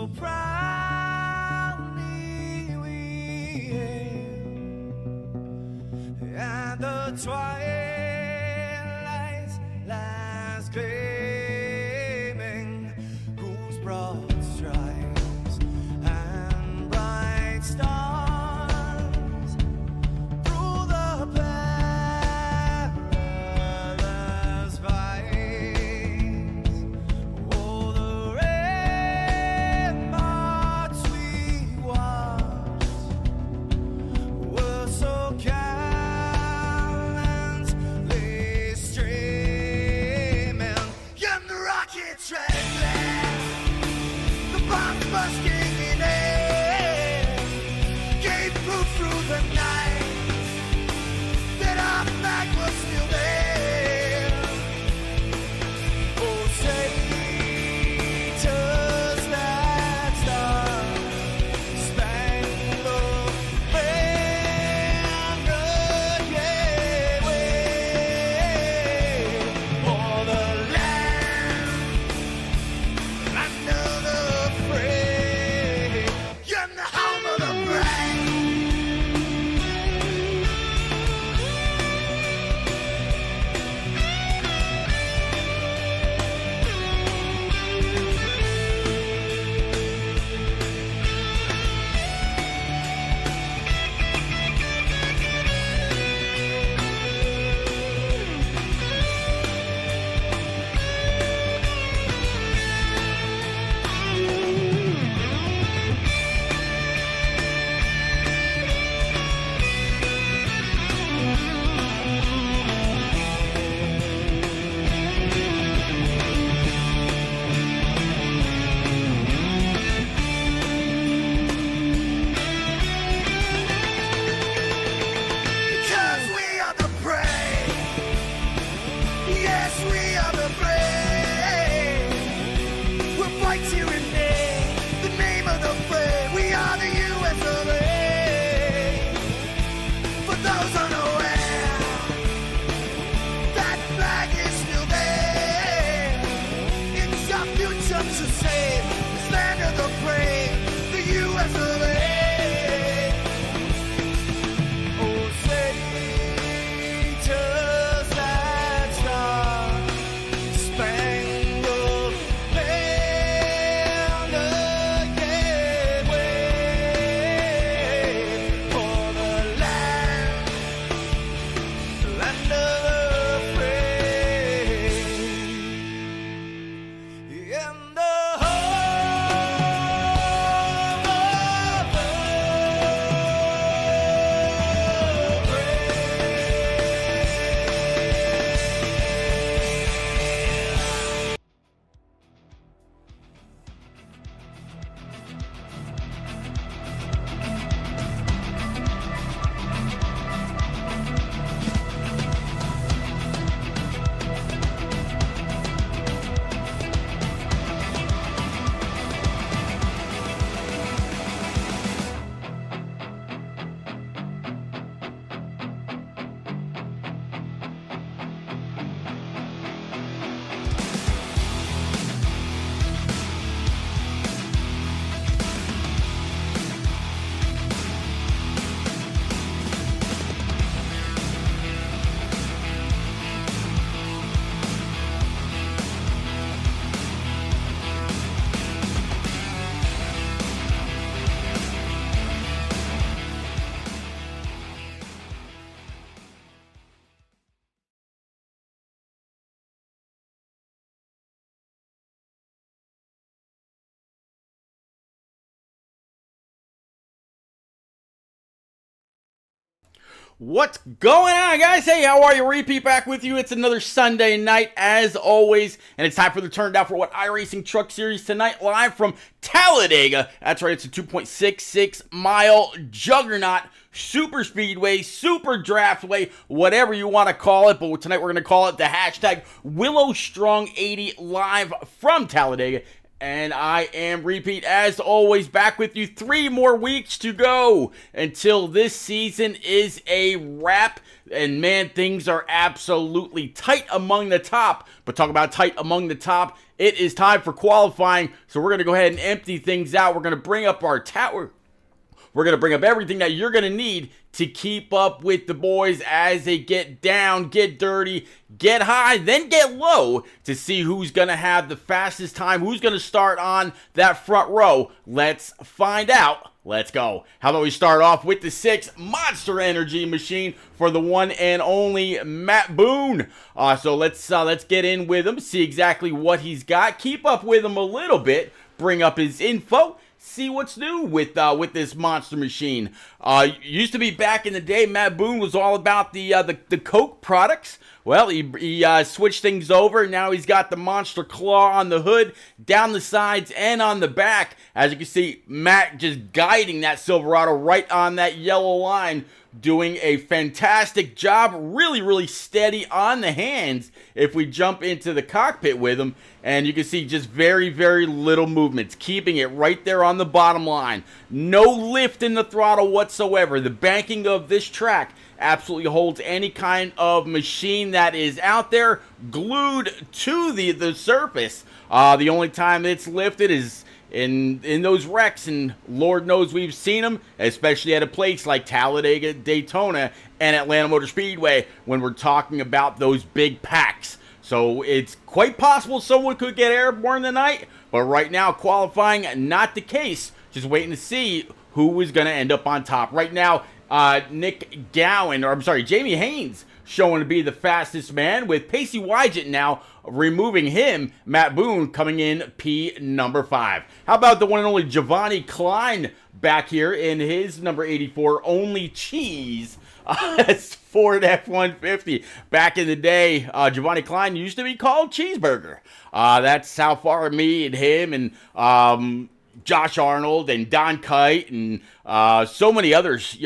so proudly we hail, and the twilight's last gleaming, whose broad stripes and bright stars through the perilous fights, oh, the ramparts we watched were so gallantly streaming, and the rockets red glare, the bombs bursting in air, gave proof through the night that our flag was still there. Oh, say, does that star-spangled banner yet wave o'er the land under the fray, and the home of the brave? Because we are the brave. Yes, we are the brave. We'll fight here and there, the name of the brave. We are the US of A. For those unaware, that flag is still there. It's our future to save, this land of the brave, the US of A. Oh, say, does that star-spangled banner yet wave o'er the land of the free, and the home of the What's going on, guys? Hey, how are you? Repeat back with you. It's another Sunday night, as always, and it's time for the turn down for what iRacing Truck Series tonight, live from Talladega. That's right, it's a 2.66 mile juggernaut, super speedway, super draftway, whatever you want to call it. But tonight we're going to call it the hashtag WillowStrong80 live from Talladega. And I am Repeat, as always, back with you. 3 more weeks to go until this season is a wrap. And man, things are absolutely tight among the top. But talk about tight among the top, it is time for qualifying. So we're going to go ahead and empty things out. We're going to bring up our tower. We're going to bring up everything that you're going to need to keep up with the boys as they get down, get dirty, get high, then get low to see who's going to have the fastest time, who's going to start on that front row. Let's find out. Let's go. How about we start off with the 6 Monster Energy machine for the one and only Matt Boone. So let's get in with him, see exactly what he's got, keep up with him a little bit, bring up his info, see what's new with this monster machine. Used to be back in the day, Matt Boone was all about the Coke products. Well, he switched things over. Now he's got the monster claw on the hood, down the sides, and on the back. As you can see, Matt just guiding that Silverado right on that yellow line, doing a fantastic job. Really, really steady on the hands if we jump into the cockpit with him. And you can see just very, very little movements, keeping it right there on the bottom line. No lift in the throttle whatsoever. The banking of this track absolutely holds any kind of machine that is out there glued to the surface. The only time it's lifted is in those wrecks, and Lord knows we've seen them, especially at a place like Talladega, Daytona, and Atlanta Motor Speedway when we're talking about those big packs. So it's quite possible someone could get airborne tonight, but right now qualifying, not the case. Just waiting to see who is going to end up on top. Right now, Jamie Haynes showing to be the fastest man, with Pacey Wygant now removing him. Matt Boone coming in P number 5. How about the one and only Giovanni Klein back here in his number 84, Only Cheese? That's Ford F-150. Back in the day, Giovanni Klein used to be called Cheeseburger. That's how far me and him and Josh Arnold and Don Kite and so many others,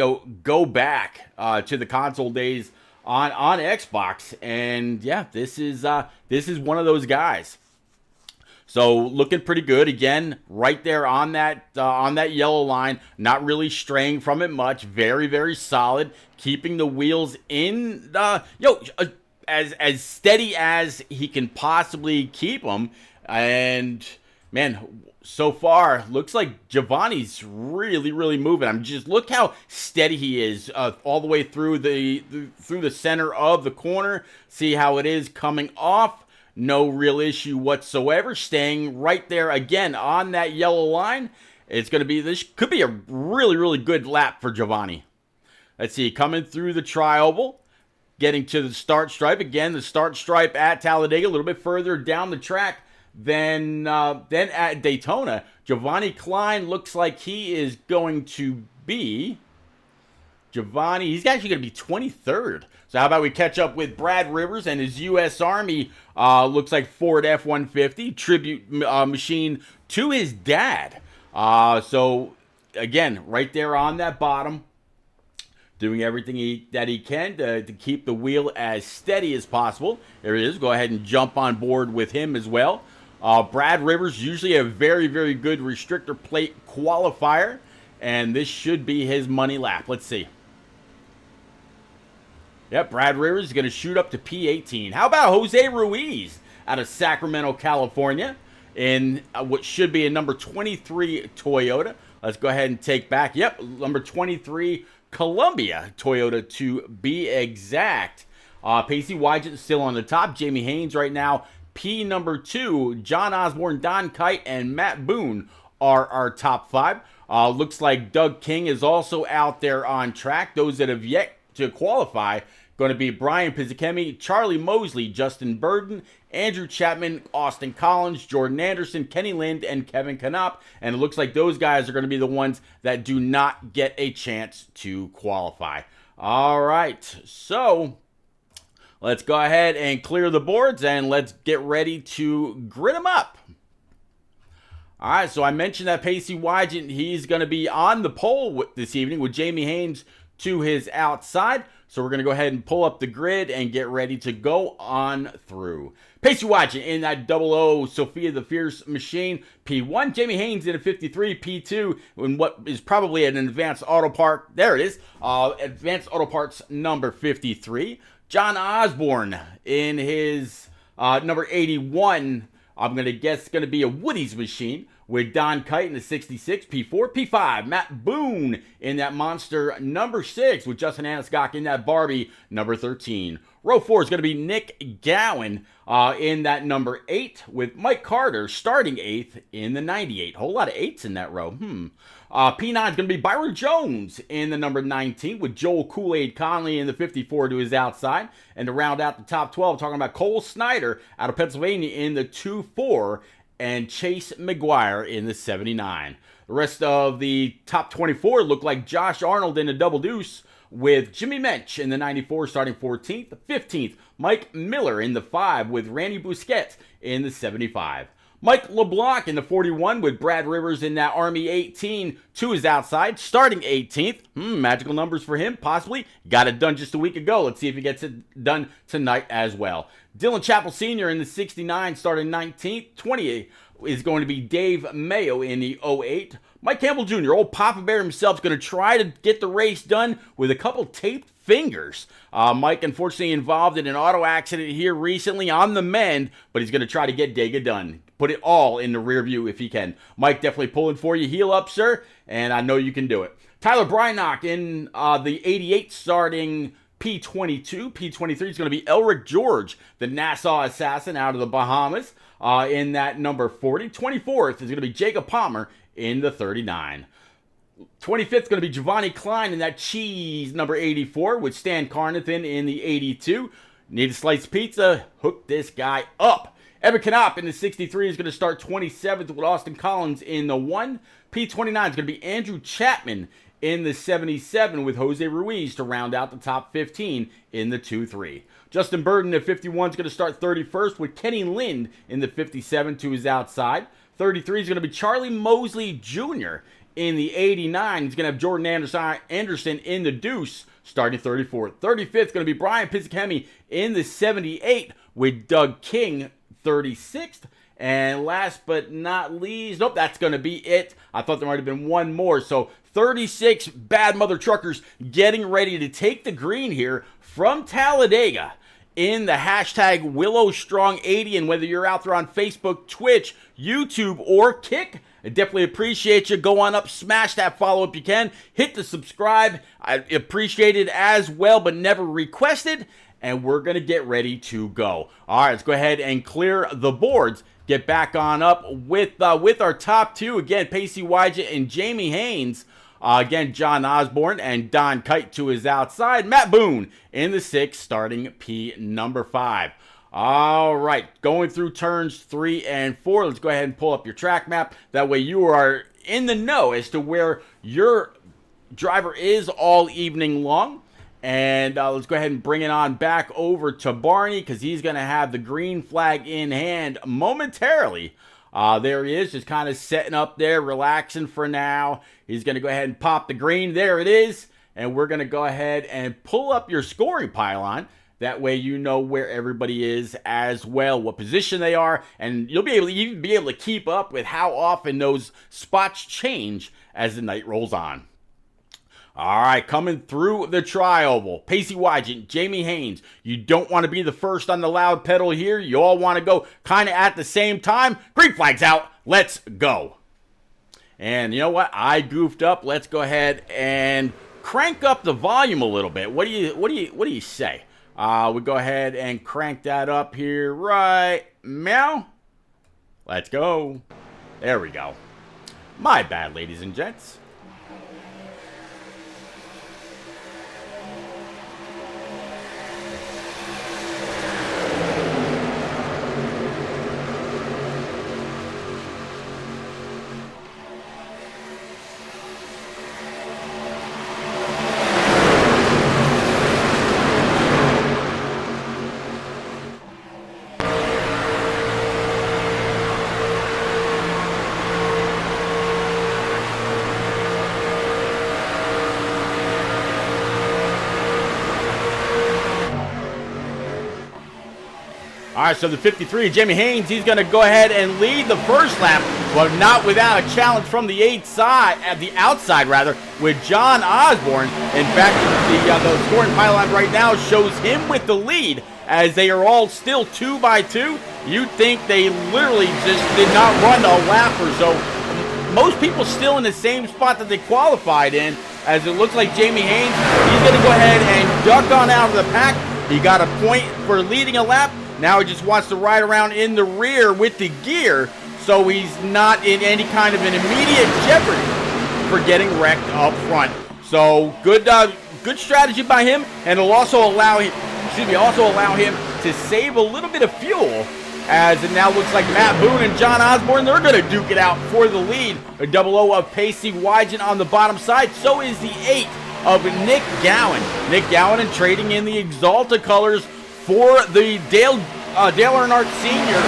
go back to the console days on Xbox. And yeah, this is one of those guys. So looking pretty good again, right there on that yellow line. Not really straying from it much. Very, very solid. Keeping the wheels in as steady as he can possibly keep them. And man, so far looks like Giovanni's really, really moving. Look how steady he is all the way through the center of the corner. See how it is coming off. No real issue whatsoever. Staying right there again on that yellow line. This could be a really, really good lap for Giovanni. Let's see, coming through the tri-oval, getting to the start stripe. Again, the start stripe at Talladega, a little bit further down the track than at Daytona. Giovanni Klein looks like he is going to be... he's actually going to be 23rd. So how about we catch up with Brad Rivers and his U.S. Army, looks like Ford F-150, tribute machine to his dad. So, again, right there on that bottom, doing everything that he can to keep the wheel as steady as possible. There it is. Go ahead and jump on board with him as well. Brad Rivers, usually a very, very good restrictor plate qualifier, and this should be his money lap. Let's see. Yep, Brad Rivers is going to shoot up to P18. How about Jose Ruiz out of Sacramento, California, in what should be a number 23 Toyota. Let's go ahead and take back. Yep, number 23 Columbia Toyota to be exact. Pacey Wygant still on the top. Jamie Haynes right now, P number 2. John Osborne, Don Kite, and Matt Boone are our top 5. Looks like Doug King is also out there on track. Those that have yet to qualify going to be Brian Pizzicemi, Charlie Mosley, Justin Burden, Andrew Chapman, Austin Collins, Jordan Anderson, Kenny Lind, and Kevin Knopp. And it looks like those guys are going to be the ones that do not get a chance to qualify. All right, so let's go ahead and clear the boards and let's get ready to grid them up. All right, so I mentioned that Pacey Wygant, he's going to be on the pole this evening with Jamie Haynes to his outside. So we're going to go ahead and pull up the grid and get ready to go on through. Pacey watching in that 00 Sophia the Fierce machine. P1, Jamie Haynes in a 53. P2 in what is probably an Advanced Auto Part. There it is. Advanced Auto Parts number 53. John Osborne in his number 81. I'm going to guess it's going to be a Woody's machine with Don Kite in the 66, P4, P5, Matt Boone in that Monster number 6 with Justin Aniscock in that Barbie number 13. Row 4 is going to be Nick Gowan in that number 8 with Mike Carter starting 8th in the 98. Whole lot of 8s in that row. P9 is going to be Byron Jones in the number 19 with Joel Kool-Aid Conley in the 54 to his outside. And to round out the top 12, talking about Cole Snyder out of Pennsylvania in the 2-4 and Chase McGuire in the 79. The rest of the top 24 look like Josh Arnold in a double deuce with Jimmy Mensch in the 94 starting 14th. 15th, Mike Miller in the 5 with Randy Busquets in the 75. Mike LeBlanc in the 41 with Brad Rivers in that Army 18 to his outside, starting 18th. Magical numbers for him, possibly. Got it done just a week ago. Let's see if he gets it done tonight as well. Dylan Chappell Sr. in the 69, starting 19th. 20 is going to be Dave Mayo in the 08. Mike Campbell Jr., old Papa Bear himself, is going to try to get the race done with a couple taped fingers. Mike, unfortunately, involved in an auto accident here recently on the mend, but he's going to try to get Dega done. Put it all in the rear view if he can. Mike, definitely pulling for you. Heal up, sir, and I know you can do it. Tyler Brynock in the 88 starting P22. P23 is going to be Elric George, the Nassau assassin out of the Bahamas, in that number 40. 24th is going to be Jacob Palmer in the 39. 25th is going to be Giovanni Klein in that cheese number 84 with Stan Carnathan in the 82. Need a slice pizza? Hook this guy up. Evan Knopp in the 63 is going to start 27th with Austin Collins in the 1. P29 is going to be Andrew Chapman in the 77 with Jose Ruiz to round out the top 15 in the 2-3. Justin Burden at 51 is going to start 31st with Kenny Lind in the 57 to his outside. 33 is going to be Charlie Mosley Jr. in the 89. He's going to have Jordan Anderson in the deuce starting 34th. 35th is going to be Brian Pizzicami in the 78 with Doug King 36th. And last but not least, nope, that's going to be it. I thought there might have been one more. So 36 Bad Mother Truckers getting ready to take the green here from Talladega in the hashtag WillowStrong80. And whether you're out there on Facebook, Twitch, YouTube, or Kick, I definitely appreciate you. Go on up, smash that follow if you can. Hit the subscribe. I appreciate it as well, but never requested. And we're going to get ready to go. All right, let's go ahead and clear the boards. Get back on up with our top two. Again, Pacey Wydja and Jamie Haynes. Again, John Osborne and Don Kite to his outside. Matt Boone in the 6, starting P number 5. All right, going through turns 3 and 4. Let's go ahead and pull up your track map. That way you are in the know as to where your driver is all evening long. And let's go ahead and bring it on back over to Barney because he's going to have the green flag in hand momentarily. There he is, just kind of setting up there, relaxing for now. He's going to go ahead and pop the green. There it is. And we're going to go ahead and pull up your scoring pylon. That way you know where everybody is as well, what position they are, and you'll be able to keep up with how often those spots change as the night rolls on. All right, coming through the tri-oval, Pacey Wydja, Jamie Haynes. You don't want to be the first on the loud pedal here. You all want to go kind of at the same time. Green flag's out. Let's go. And you know what? I goofed up. Let's go ahead and crank up the volume a little bit. What do you say? We go ahead and crank that up here right now. Let's go. There we go. My bad, ladies and gents. All right, so the 53, Jamie Haynes, he's going to go ahead and lead the first lap, but not without a challenge from the outside, with John Osborne. In fact, the scoring pylon right now shows him with the lead, as they are all still 2 by 2. You'd think they literally just did not run a lap or so. Most people still in the same spot that they qualified in, as it looks like Jamie Haynes, he's going to go ahead and duck on out of the pack. He got a point for leading a lap. Now he just wants to ride around in the rear with the gear, so he's not in any kind of an immediate jeopardy for getting wrecked up front. So good strategy by him, and it'll also allow him, to save a little bit of fuel, as it now looks like Matt Boone and John Osborne, they're going to duke it out for the lead. A 00 of Pacey Wygen on the bottom side. So is the 8 of Nick Gowan. Nick Gowan and trading in the Exalta colors for the Dale Earnhardt Sr.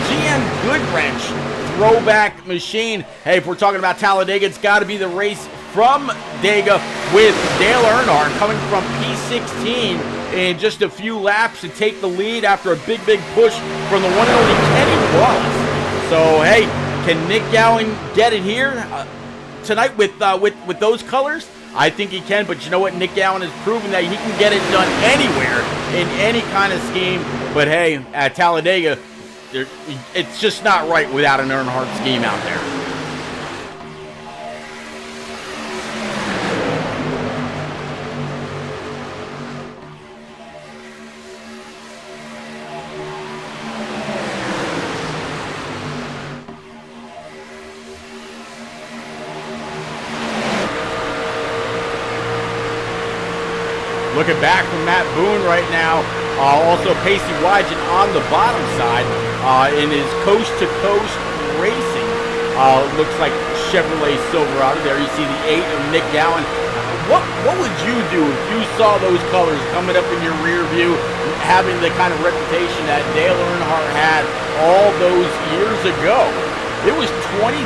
GM Goodwrench throwback machine. Hey, if we're talking about Talladega, it's got to be the race from Dega with Dale Earnhardt coming from P16 in just a few laps to take the lead after a big push from the one and only Kenny Wallace. So, hey, can Nick Gowan get it here tonight with those colors? I think he can, but you know what? Nick Gowan has proven that he can get it done anywhere in any kind of scheme. But hey, at Talladega, it's just not right without an Earnhardt scheme out there. Looking back from Matt Boone right now. Also Pacey Wygen on the bottom side in his coast-to-coast racing. Looks like Chevrolet Silverado. There you see the 8 of Nick Gowan. What would you do if you saw those colors coming up in your rear view, having the kind of reputation that Dale Earnhardt had all those years ago? It was 2021.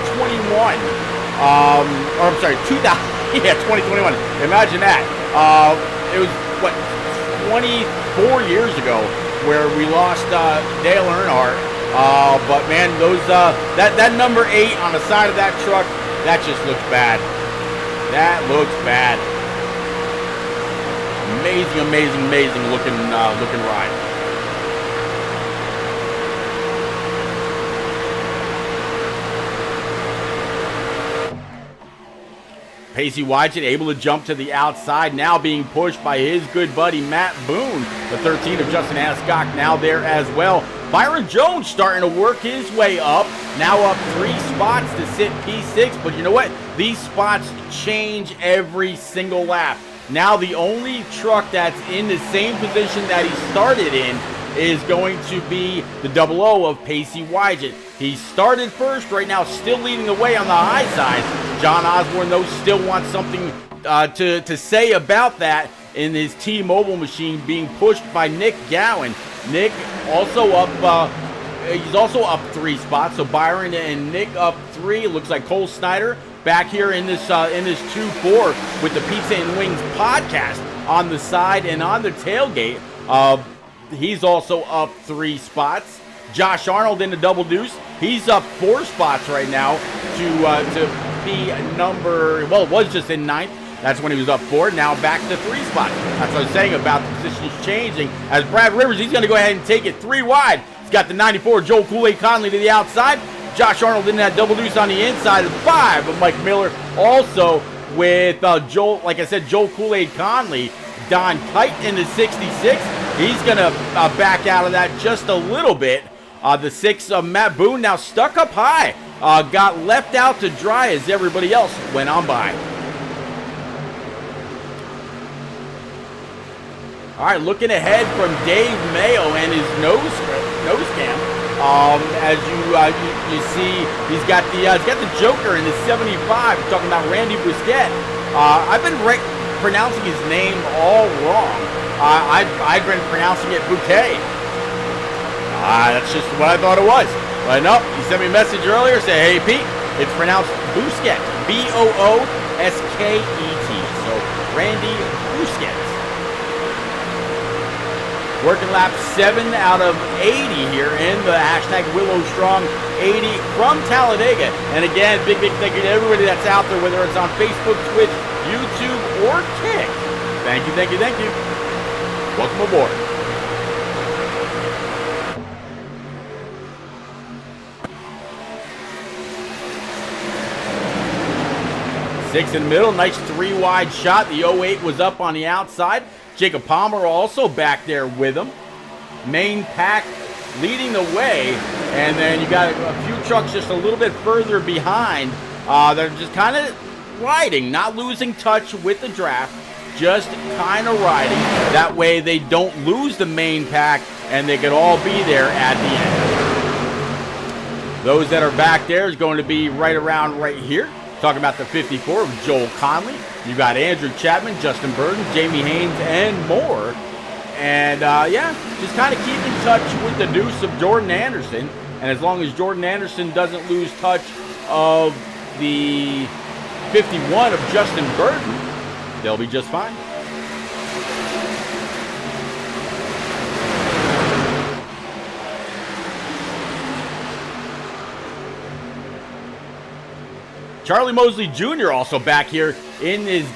Or I'm sorry, 2000. Yeah, 2021. Imagine that. It was, 24 years ago where we lost Dale Earnhardt. But man, that number 8 on the side of that truck, that just looks bad. That looks bad. Amazing looking ride. Pacey Wygen able to jump to the outside, now being pushed by his good buddy Matt Boone. The 13 of Justin Ascock now there as well. Byron Jones starting to work his way up, now up 3 spots to sit P6, but you know what? These spots change every single lap. Now the only truck that's in the same position that he started in is going to be the 00 of Pacey Wygen. He started first, right now still leading the way on the high side. John Osborne, though, still wants something to say about that in his T-Mobile machine, being pushed by Nick Gowan. Nick also up, he's also up 3 spots, so Byron and Nick up 3. It looks like Cole Snyder back here in this 2-4 with the Pizza and Wings podcast on the side and on the tailgate. He's also up 3 spots. Josh Arnold in the double deuce. He's up 4 spots right now to be number, well, it was just in 9th. That's when he was up 4. Now back to 3 spots. That's what I was saying about the positions changing. As Brad Rivers, he's going to go ahead and take it 3 wide. He's got the 94 Joel Kool-Aid Conley to the outside. Josh Arnold in that double deuce on the inside. 5 of Mike Miller. Also with Joel, like I said, Joel Kool-Aid Conley. Don Kite in the 66. He's going to back out of that just a little bit. The 6 of Matt Boone now stuck up high. Got left out to dry as everybody else went on by. All right, looking ahead from Dave Mayo and his nose cam. As you see, he's got the Joker in the 75. Talking about Randy Busquet. I've been pronouncing his name all wrong. I've been pronouncing it Bouquet. That's just what I thought it was. But no, he sent me a message earlier, say, hey Pete, it's pronounced Busquet. B-O-O-S-K-E-T. So Randy Busquet. Working lap 7 out of 80 here in the hashtag Willow Strong 80 from Talladega. And again, big thank you to everybody that's out there, whether it's on Facebook, Twitch, YouTube, or Kick. Thank you. Welcome aboard. Six in the middle, nice 3-wide shot. The 08 was up on the outside. Jacob Palmer also back there with him. Main pack leading the way, and then you got a few trucks just a little bit further behind. They're just kind of riding, not losing touch with the draft, just kind of riding. That way they don't lose the main pack, and they could all be there at the end. Those that are back there is going to be right around right here. Talking about the 54 of Joel Conley. You got Andrew Chapman, Justin Burton, Jamie Haynes, and more. And yeah, just kind of keep in touch with the deuce of Jordan Anderson. And as long as Jordan Anderson doesn't lose touch of the 51 of Justin Burton, they'll be just fine. Charlie Mosley Jr. also back here in his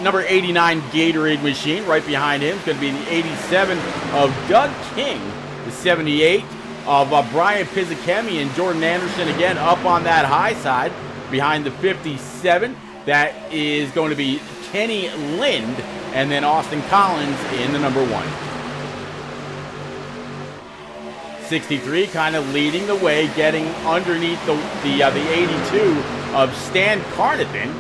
number 89 Gatorade machine. Right behind him is going to be the 87 of Doug King, the 78 of Brian Pizzakemi, and Jordan Anderson again up on that high side. Behind the 57, that is going to be Kenny Lind, and then Austin Collins in the number 1. 63 kind of leading the way, getting underneath the 82 of Stan Carnathan.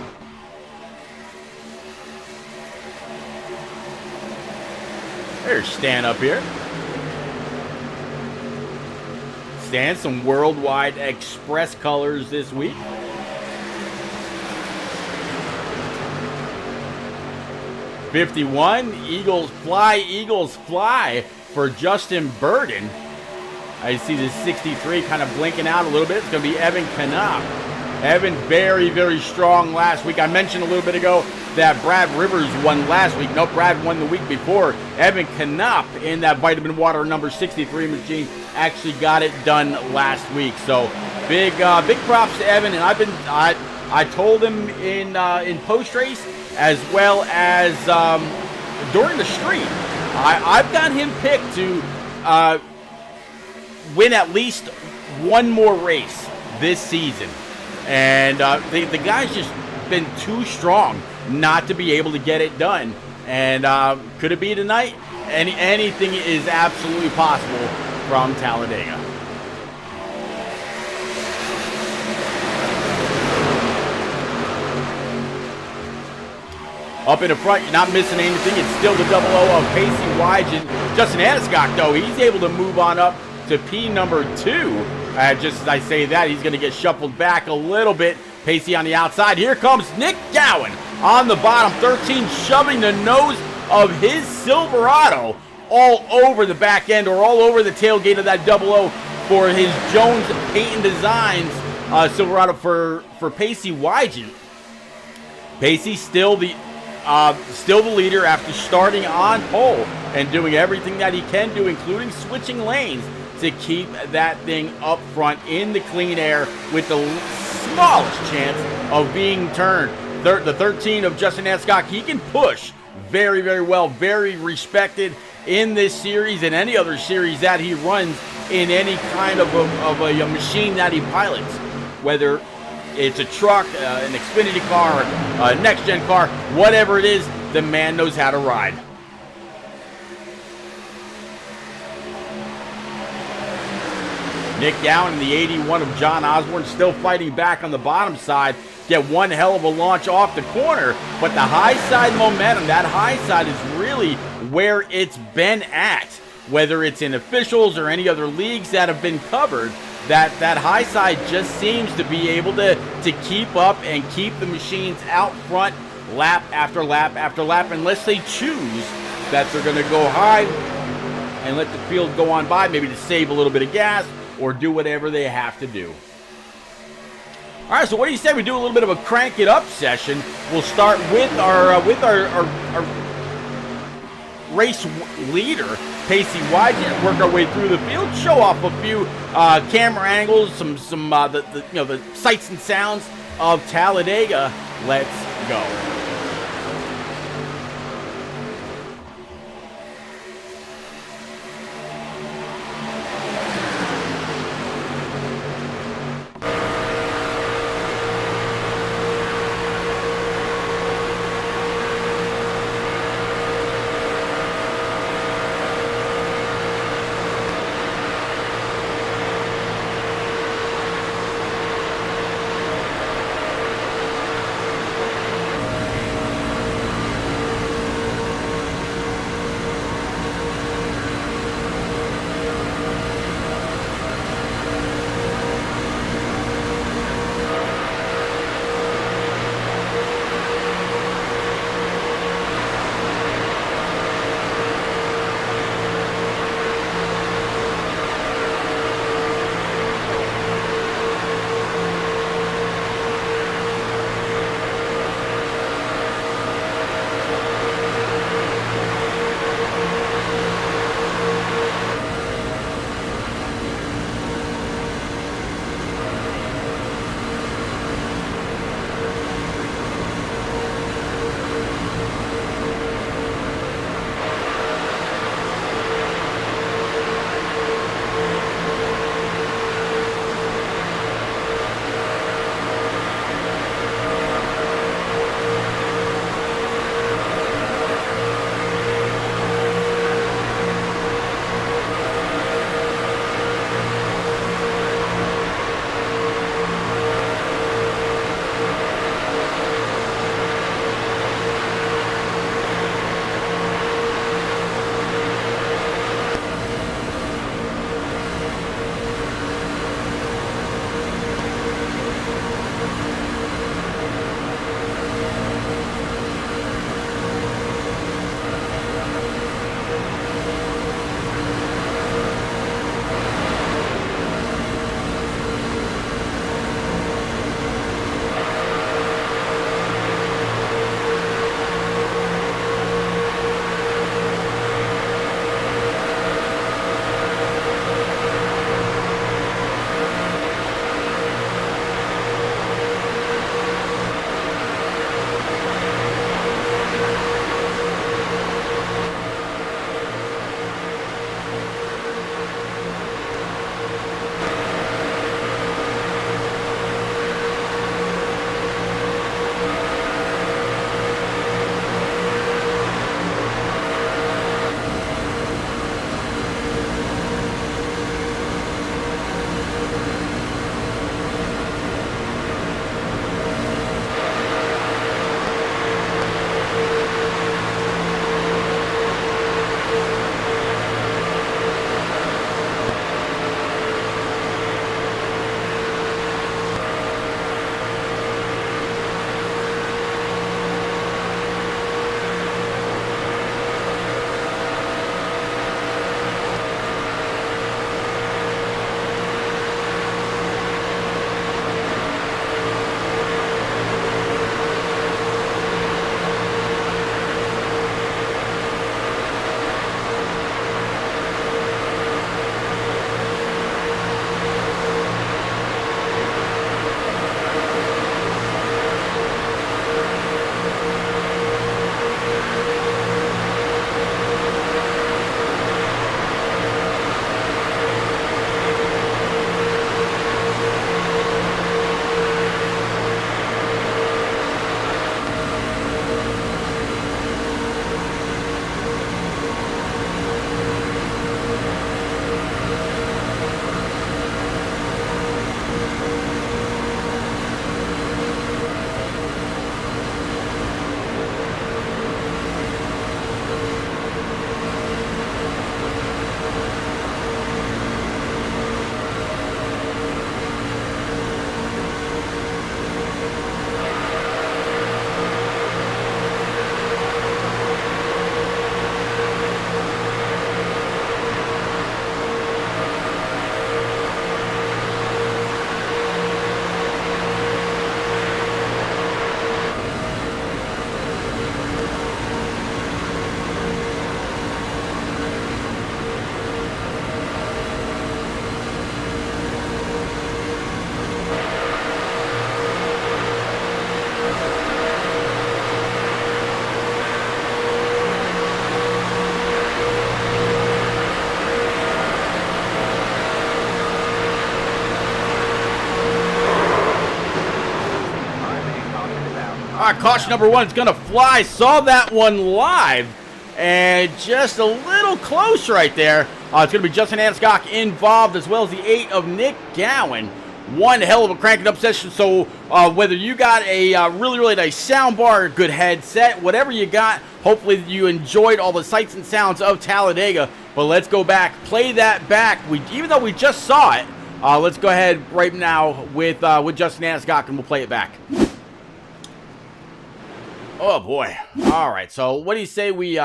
There's Stan up here. Stan, some Worldwide Express colors this week. '51, Eagles fly for Justin Burden. I see the 63 kind of blinking out a little bit. It's going to be Evan Knopp. Evan, very strong last week. I mentioned a little bit ago that Brad Rivers won last week. No, Brad won the week before. Evan Knopp in that Vitamin Water number 63 machine actually got it done last week. So big props to Evan. And I told him in post race as well as during the stream. I've got him picked to win at least one more race this season. And the guy's just been too strong not to be able to get it done. And could it be tonight? Anything is absolutely possible from Talladega. Up in the front, you're not missing anything. It's still the 00 of Pacey Wygen. Justin Aniscock, though, he's able to move on up to P number 2. Just as I say that, he's going to get shuffled back a little bit. Pacey on the outside. Here comes Nick Gowan on the bottom. 13 shoving the nose of his Silverado all over the back end or all over the tailgate of that 00 for his Jones Paint and Designs Silverado for Pacey Wygen. Pacey still the leader after starting on pole and doing everything that he can do, including switching lanes to keep that thing up front in the clean air with the smallest chance of being turned. The 13 of Justin Aniscock, he can push very well, very respected in this series and any other series that he runs in any kind of a machine that he pilots, whether it's a truck, an Xfinity car, a next-gen car, whatever it is, the man knows how to ride. Nick Gowan in the 81 of John Osborne still fighting back on the bottom side. Get one hell of a launch off the corner, but the high side momentum, that high side is really where it's been at. Whether it's in officials or any other leagues that have been covered, that high side just seems to be able to keep up and keep the machines out front lap after lap after lap, unless they choose that they're going to go high and let the field go on by, maybe to save a little bit of gas or do whatever they have to do. All right, so what do you say we do a little bit of a crank it up session? We'll start with our race leader Pacey wide, work our way through the field, show off a few camera angles, some the sights and sounds of Talladega. Let's go. caution number 1 is going to fly. Saw that one live. And just a little close right there. It's going to be Justin Anscock involved, as well as the 8 of Nick Gowan. One hell of a cranking up session. So whether you got a really, really nice sound bar, good headset, whatever you got, hopefully you enjoyed all the sights and sounds of Talladega. But let's go back, play that back. Even though we just saw it, let's go ahead right now with Justin Anscock, and we'll play it back. Oh, boy. All right, so what do you say we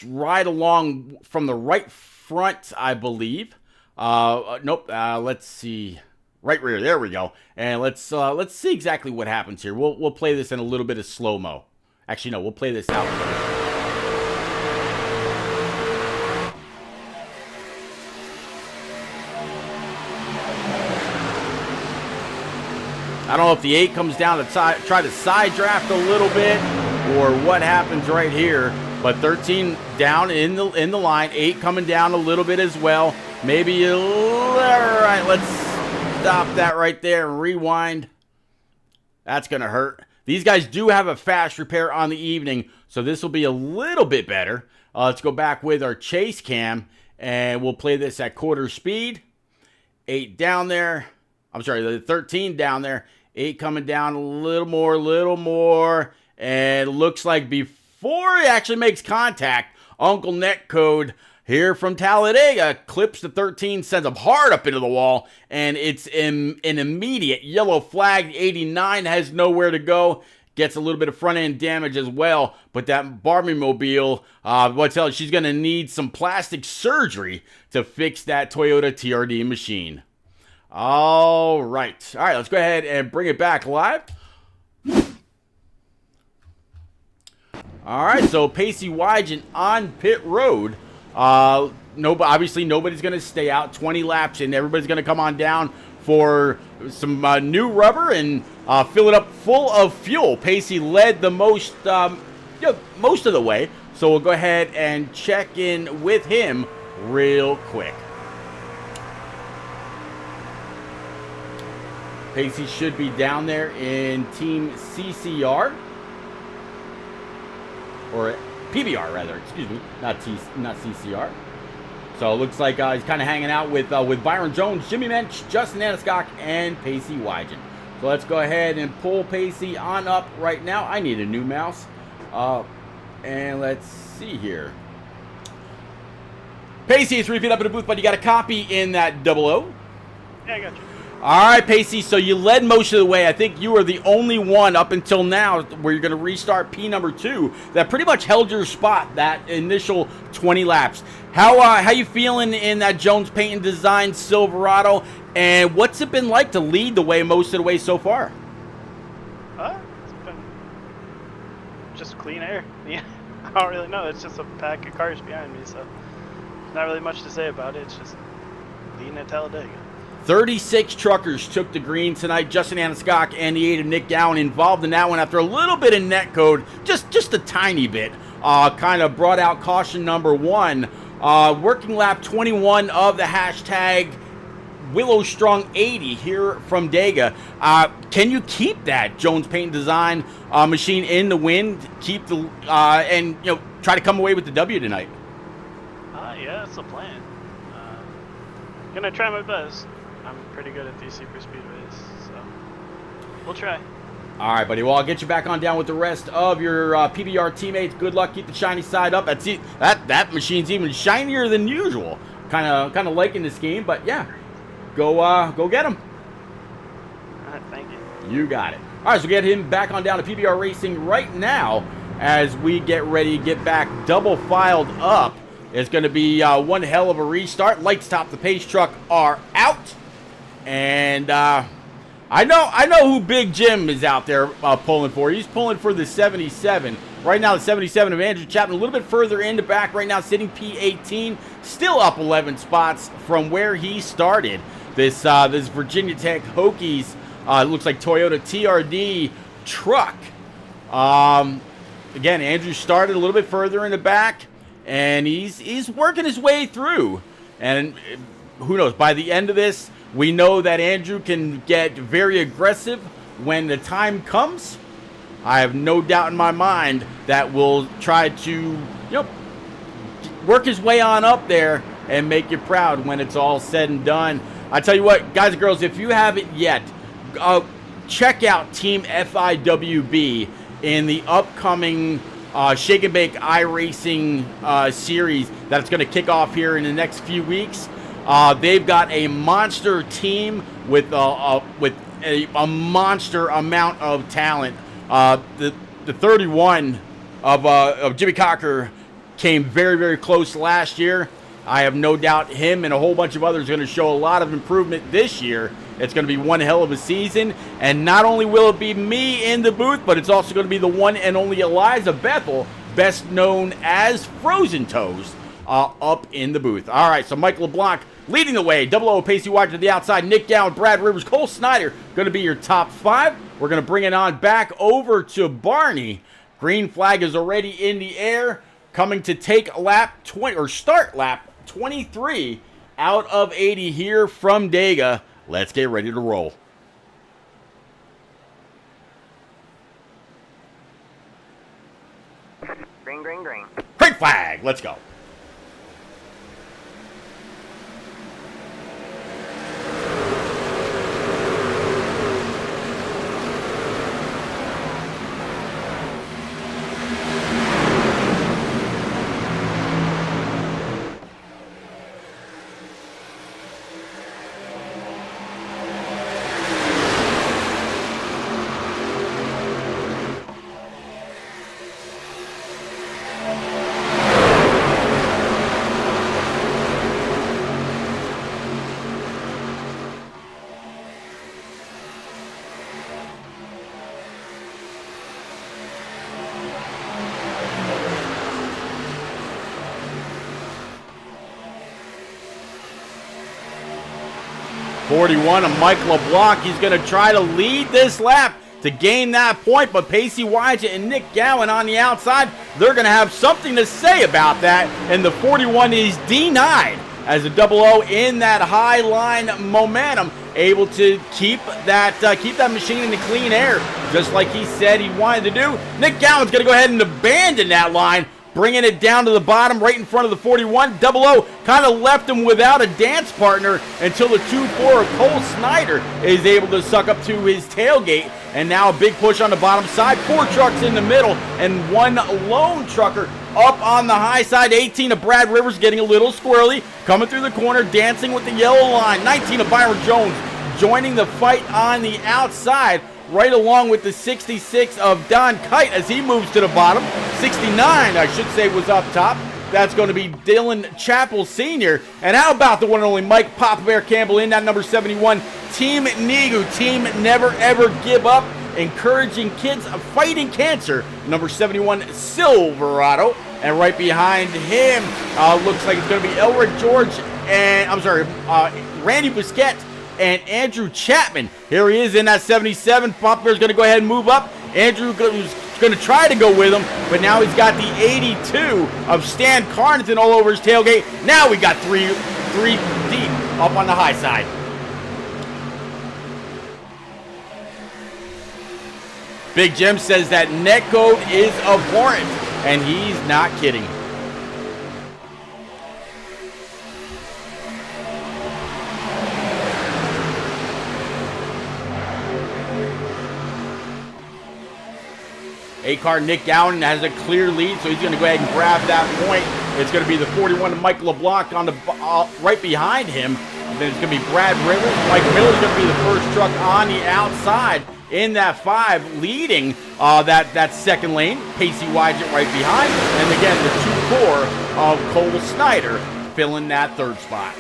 ride along from the right front, I believe. Nope, let's see. Right rear, there we go. And let's see exactly what happens here. We'll play this in a little bit of slow-mo. Actually, no, we'll play this out. I don't know if the 8 comes down to try to side draft a little bit or what happens right here. But 13 down in the line, 8 coming down a little bit as well. Maybe all right, let's stop that right there and rewind. That's going to hurt. These guys do have a fast repair on the evening, so this will be a little bit better. Let's go back with our chase cam, and we'll play this at quarter speed. 8 down there. I'm sorry, the 13 down there. 8 coming down a little more. And it looks like before he actually makes contact, Uncle Netcode here from Talladega clips the 13, sends him hard up into the wall, and it's an immediate yellow flag. 89 has nowhere to go. Gets a little bit of front-end damage as well, but that Barbie-mobile, she's going to need some plastic surgery to fix that Toyota TRD machine. All right, let's go ahead and bring it back live. All right, so Pacey Wygen on pit road. Obviously, nobody's going to stay out 20 laps, and everybody's going to come on down for some new rubber and fill it up full of fuel. Pacey led the most of the way, so we'll go ahead and check in with him real quick. Pacey should be down there in Team CCR. Or PBR, rather. Excuse me. Not CCR. So it looks like he's kind of hanging out with Byron Jones, Jimmy Mensch, Justin Anscock, and Pacey Wygen. So let's go ahead and pull Pacey on up right now. I need a new mouse. And let's see here. Pacey, it's repeat up in the booth, but you got a copy in that 00. Yeah, I got you. All right, Pacey, so you led most of the way. I think you were the only one up until now where you're going to restart P number 2 that pretty much held your spot that initial 20 laps. How you feeling in that Jones Paint and Design Silverado, and what's it been like to lead the way most of the way so far? It's been just clean air. Yeah, I don't really know. It's just a pack of cars behind me, so not really much to say about it. It's just leading at Talladega. 36 truckers took the green tonight. Justin Anscock and the 8 of Nick Gowan involved in that one after a little bit of netcode, just a tiny bit. Kind of brought out caution number 1. Working lap 21 of the hashtag Willow Strong 80 here from Dega. Can you keep that Jones Paint Design machine in the wind? Keep the and try to come away with the W tonight. Yeah, that's the plan. Gonna try my best. I'm pretty good at these super speedways, so we'll try. All right, buddy. Well, I'll get you back on down with the rest of your PBR teammates. Good luck. Keep the shiny side up. That's it. That machine's even shinier than usual. Kind of liking this game, but yeah, go get him. All right, thank you. You got it. All right, so get him back on down to PBR Racing right now as we get ready to get back double filed up. It's going to be one hell of a restart. Lights top the pace truck are out. And I know who Big Jim is out there pulling for. He's pulling for the 77. Right now, the 77 of Andrew Chapman, a little bit further in the back right now, sitting P18, still up 11 spots from where he started. This Virginia Tech Hokies, looks like Toyota TRD truck. Again, Andrew started a little bit further in the back, and he's working his way through. And who knows, by the end of this, we know that Andrew can get very aggressive when the time comes. I have no doubt in my mind that will try to, work his way on up there and make you proud when it's all said and done. I tell you what, guys and girls, if you haven't yet, check out Team FIWB in the upcoming Shake and Bake iRacing series that's going to kick off here in the next few weeks. They've got a monster team with a monster amount of talent. The 31 of Jimmy Cocker came very, very close last year. I have no doubt him and a whole bunch of others are going to show a lot of improvement this year. It's going to be one hell of a season. And not only will it be me in the booth, but it's also going to be the one and only Eliza Bethel, best known as Frozen Toes, up in the booth. All right, so Mike LeBlanc leading the way. 00 Pacey White to the outside. Nick Gowan, Brad Rivers, Cole Snyder going to be your top 5. We're going to bring it on back over to Barney. Green flag is already in the air, coming to take lap 20 or start lap 23 out of 80 here from Dega. Let's get ready to roll. Green, green, green. Green flag. Let's go. .41 of Mike LeBlanc. He's going to try to lead this lap to gain that point, but Pacey Wyatt and Nick Gowan on the outside, they're going to have something to say about that, and the 41 is denied as a 00 in that high line momentum, able to keep that machine in the clean air, just like he said he wanted to do. Nick Gowan's going to go ahead and abandon that line, bringing it down to the bottom right in front of the 41. 00 kind of left him without a dance partner until the 2-4 of Cole Snyder is able to suck up to his tailgate. And now a big push on the bottom side. 4 trucks in the middle and 1 lone trucker up on the high side. 18 of Brad Rivers getting a little squirrely, coming through the corner, dancing with the yellow line. 19 of Byron Jones joining the fight on the outside, right along with the 66 of Don Kite as he moves to the bottom. 69, I should say, was up top. That's going to be Dylan Chappell Sr. And how about the one and only Mike Papa Bear Campbell in that number 71? Team Nigu, team Never Ever Give Up, encouraging kids fighting cancer. Number 71, Silverado. And right behind him, looks like it's going to be Elric George and, Randy Busquets and Andrew Chapman. Here he is in that 77. Papa Bear's going to go ahead and move up. Andrew was going to try to go with him, but now he's got the 82 of Stan Carnathan all over his tailgate. Now we got three deep up on the high side. Big Jim says that netcode is abhorrent, and he's not kidding. A-car Nick Gowan has a clear lead, so he's going to go ahead and grab that point. It's going to be the 41 of Mike LeBlanc on the right behind him. And then it's going to be Brad Rivers. Mike Miller's going to be the first truck on the outside in that 5, leading that second lane. Pacey Wyatt right behind. And again, the 2-4 of Cole Snyder filling that 3rd spot.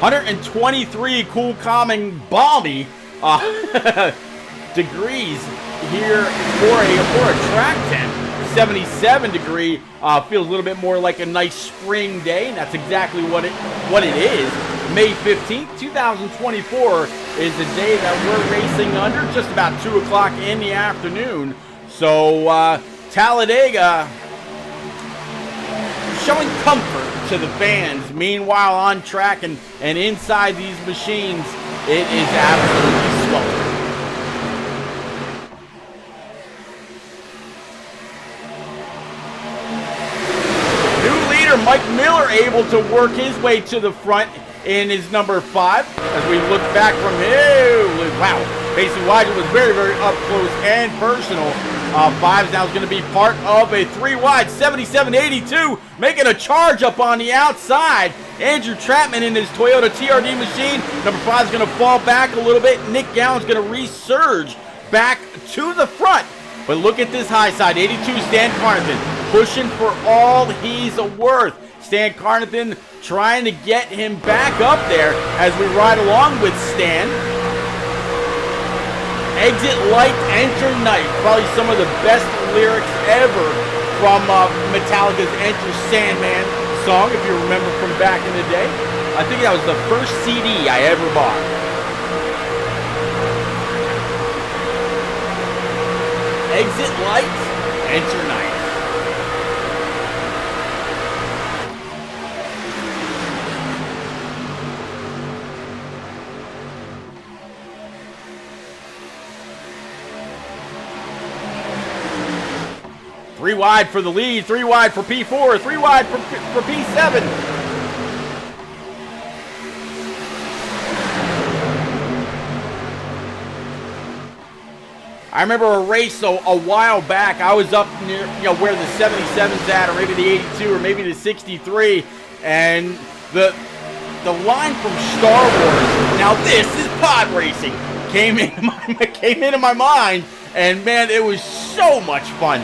.123 cool, calming, balmy degrees here for a track temp. 77 degree feels a little bit more like a nice spring day, and that's exactly what it is. May 15th, 2024 is the day that we're racing under, just about 2 o'clock in the afternoon. So Talladega showing comfort to the fans. Meanwhile, on track and inside these machines, it is absolutely sweltering. New leader Mike Miller able to work his way to the front in his number 5. As we look back from him, wow, Casey Wydra was very, very up close and personal. 5's now is going to be part of a 3-wide 77-82, making a charge up on the outside. Andrew Chapman in his Toyota TRD machine. Number 5 is going to fall back a little bit. Nick Gallen's going to resurge back to the front. But look at this high side, 82 Stan Carnathan pushing for all he's worth. Stan Carnathan trying to get him back up there as we ride along with Stan. Exit light, enter night. Probably some of the best lyrics ever from Metallica's Enter Sandman song, if you remember from back in the day. I think that was the first CD I ever bought. Exit light, enter night. Three wide for the lead, 3 wide for P4, 3 wide for P7. I remember a race a while back. I was up near, where the 77's at, or maybe the 82, or maybe the 63, and the line from Star Wars, "Now this is pod racing," came into my mind, and man, it was so much fun.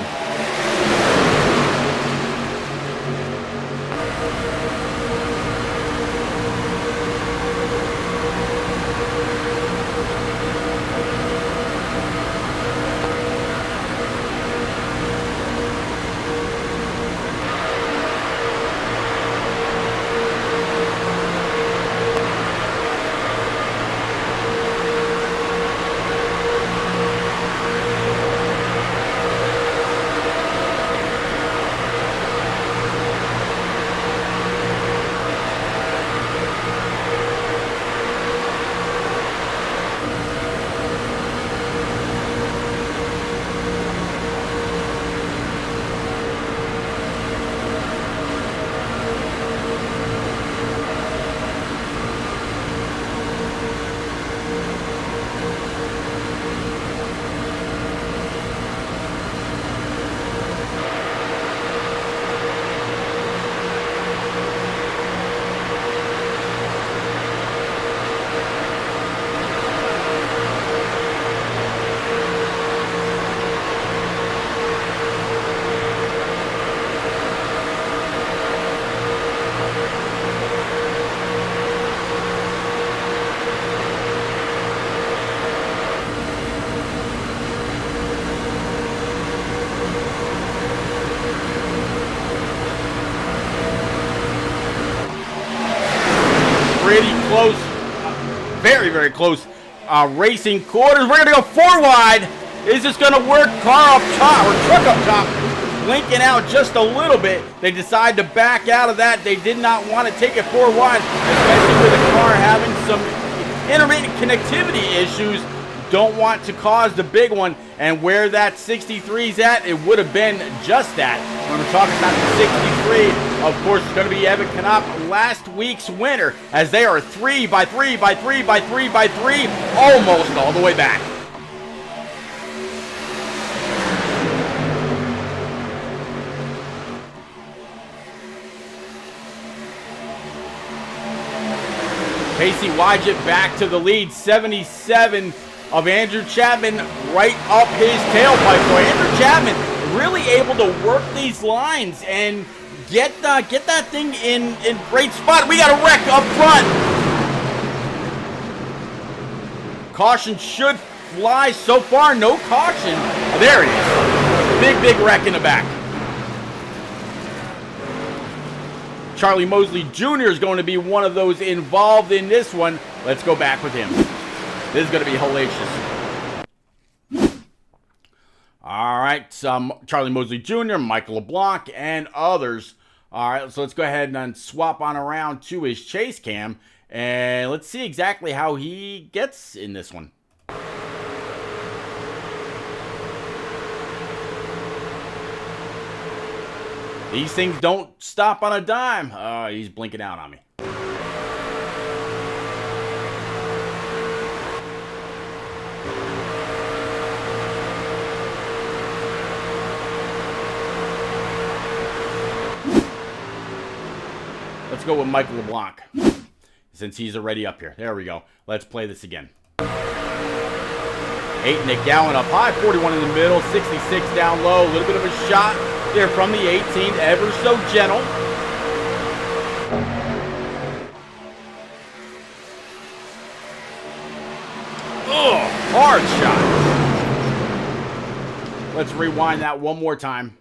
Pretty close, very, very close racing quarters. We're going to go 4 wide. Is this going to work? Car up top, or truck up top, blinking out just a little bit. They decide to back out of that. They did not want to take it 4 wide, especially with the car having some intermittent connectivity issues. Don't want to cause the big one, and where that 63's at, it would have been just that. When we're talking about the 63, of course, it's going to be Evan Knopp, last week's winner, as they are 3 by 3 by 3 by 3 by 3, almost all the way back. Casey Wydra back to the lead, 77 of Andrew Chapman right up his tailpipe. So Andrew Chapman really able to work these lines and get that thing in great spot. We got a wreck up front. Caution should fly. So far, no caution. Oh, there it is. Big wreck in the back. Charlie Mosley Jr. is going to be one of those involved in this one. Let's go back with him. This is going to be hellacious. All right, Charlie Mosley Jr., Michael LeBlanc, and others All right, so let's go ahead and swap on around to his chase cam, and let's see exactly how he gets in this one. These things don't stop on a dime. Oh, he's blinking out on me. Let's go with Michael LeBlanc, since he's already up here. There we go. Let's play this again. 8, Nick Gallen up high, 41 in the middle, 66 down low. A little bit of a shot there from the 18, ever so gentle. Oh, hard shot. Let's rewind that one more time.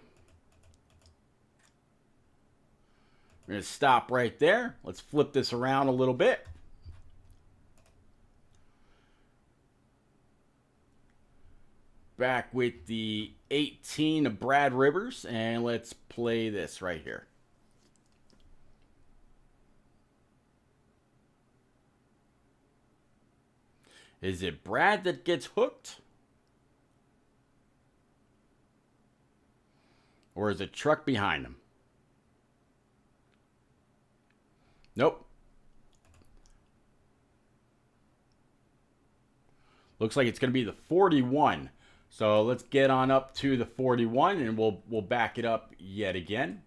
We're going to stop right there. Let's flip this around a little bit. Back with the 18 of Brad Rivers, and let's play this right here. Is it Brad that gets hooked? Or is it truck behind him? Nope. Looks like it's going to be the 41. So let's get on up to the 41, and we'll back it up yet again.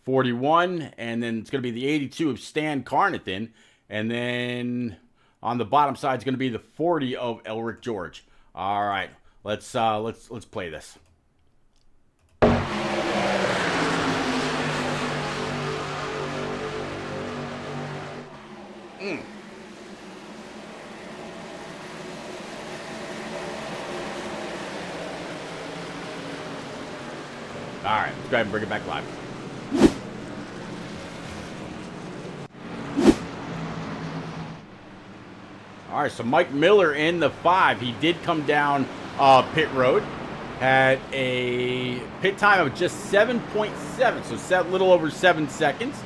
41, and then it's going to be the 82 of Stan Carnathan, and then on the bottom side is going to be the 40 of Elric George. All right, let's play this. All right, let's go ahead and bring it back live. All right, so Mike Miller in the 5. He did come down pit road. Had a pit time of just 7.7, so a little over 7 seconds.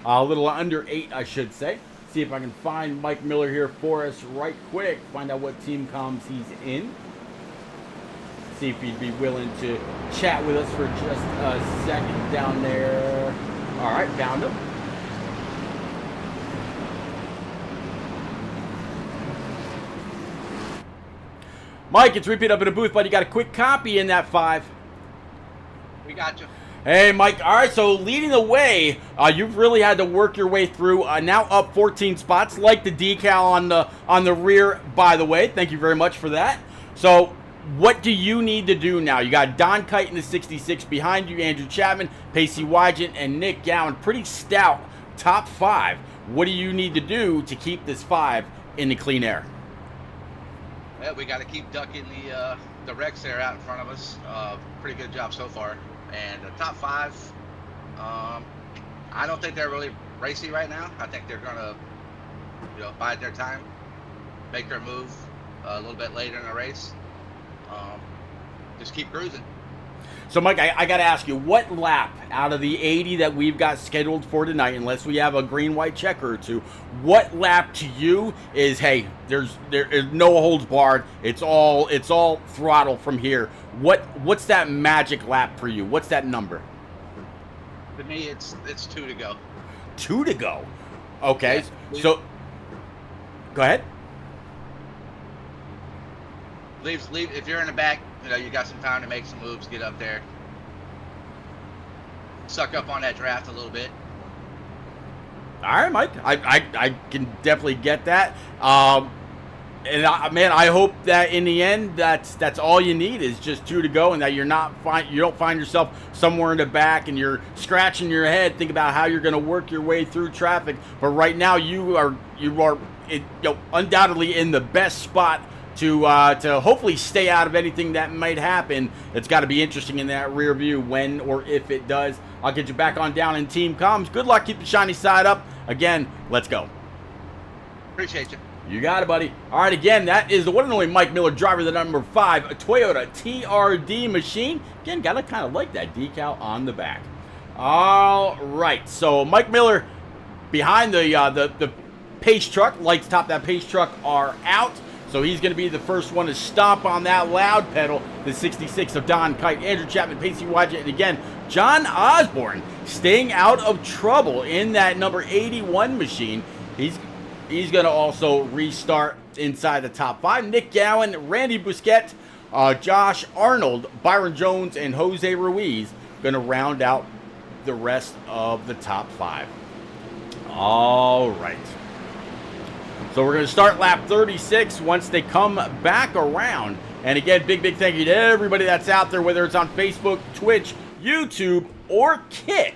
A little under 8, I should say. See if I can find Mike Miller here for us right quick. Find out what team comms he's in. See if he'd be willing to chat with us for just a second down there. All right, found him. Mike, it's Repeat up in the booth, but you got a quick copy in that 5. We got you. Hey, Mike. All right, so leading the way, you've really had to work your way through. Now up 14 spots, like the decal on the rear, by the way. Thank you very much for that. So what do you need to do now? You got Don Kite in the 66 behind you, Andrew Chapman, Pacey Wygant, and Nick Gowan. Pretty stout top 5. What do you need to do to keep this 5 in the clean air? Well, we got to keep ducking the wrecks there out in front of us. Pretty good job so far. And the top 5, I don't think they're really racy right now. I think they're gonna, bide their time, make their move a little bit later in the race. Just keep cruising. So, Mike, I got to ask you, what lap out of the 80 that we've got scheduled for tonight, unless we have a green-white checker or two, what lap to you is, hey, there is no holds barred, it's all throttle from here? What's that magic lap for you? What's that number? To me, it's 2 to go. 2 to go. Okay, yeah. So go ahead. Leave. If you're in the back, you got some time to make some moves, get up there, suck up on that draft a little bit. All right, Mike. I can definitely get that. And I hope that in the end, that's all you need is just 2 to go, and that you don't find yourself somewhere in the back and you're scratching your head, think about how you're going to work your way through traffic. But right now, you are undoubtedly in the best spot to hopefully stay out of anything that might happen. It's got to be interesting in that rear view when or if it does. I'll get you back on down in team comms. Good luck. Keep the shiny side up. Again, let's go. Appreciate you. You got it, buddy. All right, again, that is the one and only Mike Miller, driver of the number 5 Toyota TRD machine. Again, gotta kind of like that decal on the back. All right, so Mike Miller behind the pace truck. Lights top that pace truck are out. So he's going to be the first one to stomp on that loud pedal. The 66 of Don Kite, Andrew Chapman, Pacey Wadjet, and again, John Osborne staying out of trouble in that number 81 machine. He's going to also restart inside the top 5. Nick Gowan, Randy Busquets, Josh Arnold, Byron Jones, and Jose Ruiz going to round out the rest of the top 5. All right. So we're going to start lap 36 once they come back around. And again, big thank you to everybody that's out there, whether it's on Facebook, Twitch, YouTube, or Kick.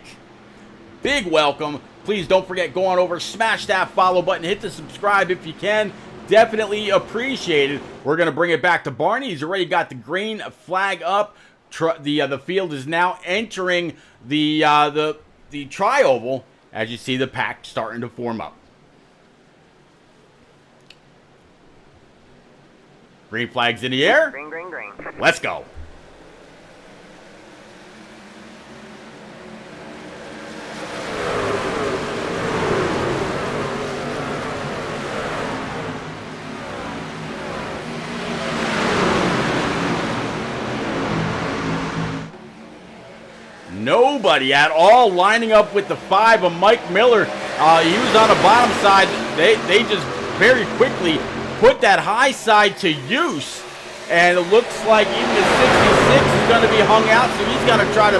Big welcome. Please don't forget, go on over, smash that follow button, hit the subscribe if you can. Definitely appreciate it. We're going to bring it back to Barney. He's already got the green flag up. The field is now entering the tri-oval as you see the pack starting to form up. Green flag's in the air. Green, green, green. Let's go. Nobody at all lining up with the 5 of Mike Miller. He was on the bottom side. They just very quickly put that high side to use, and it looks like even the 66 is going to be hung out, so he's going to try to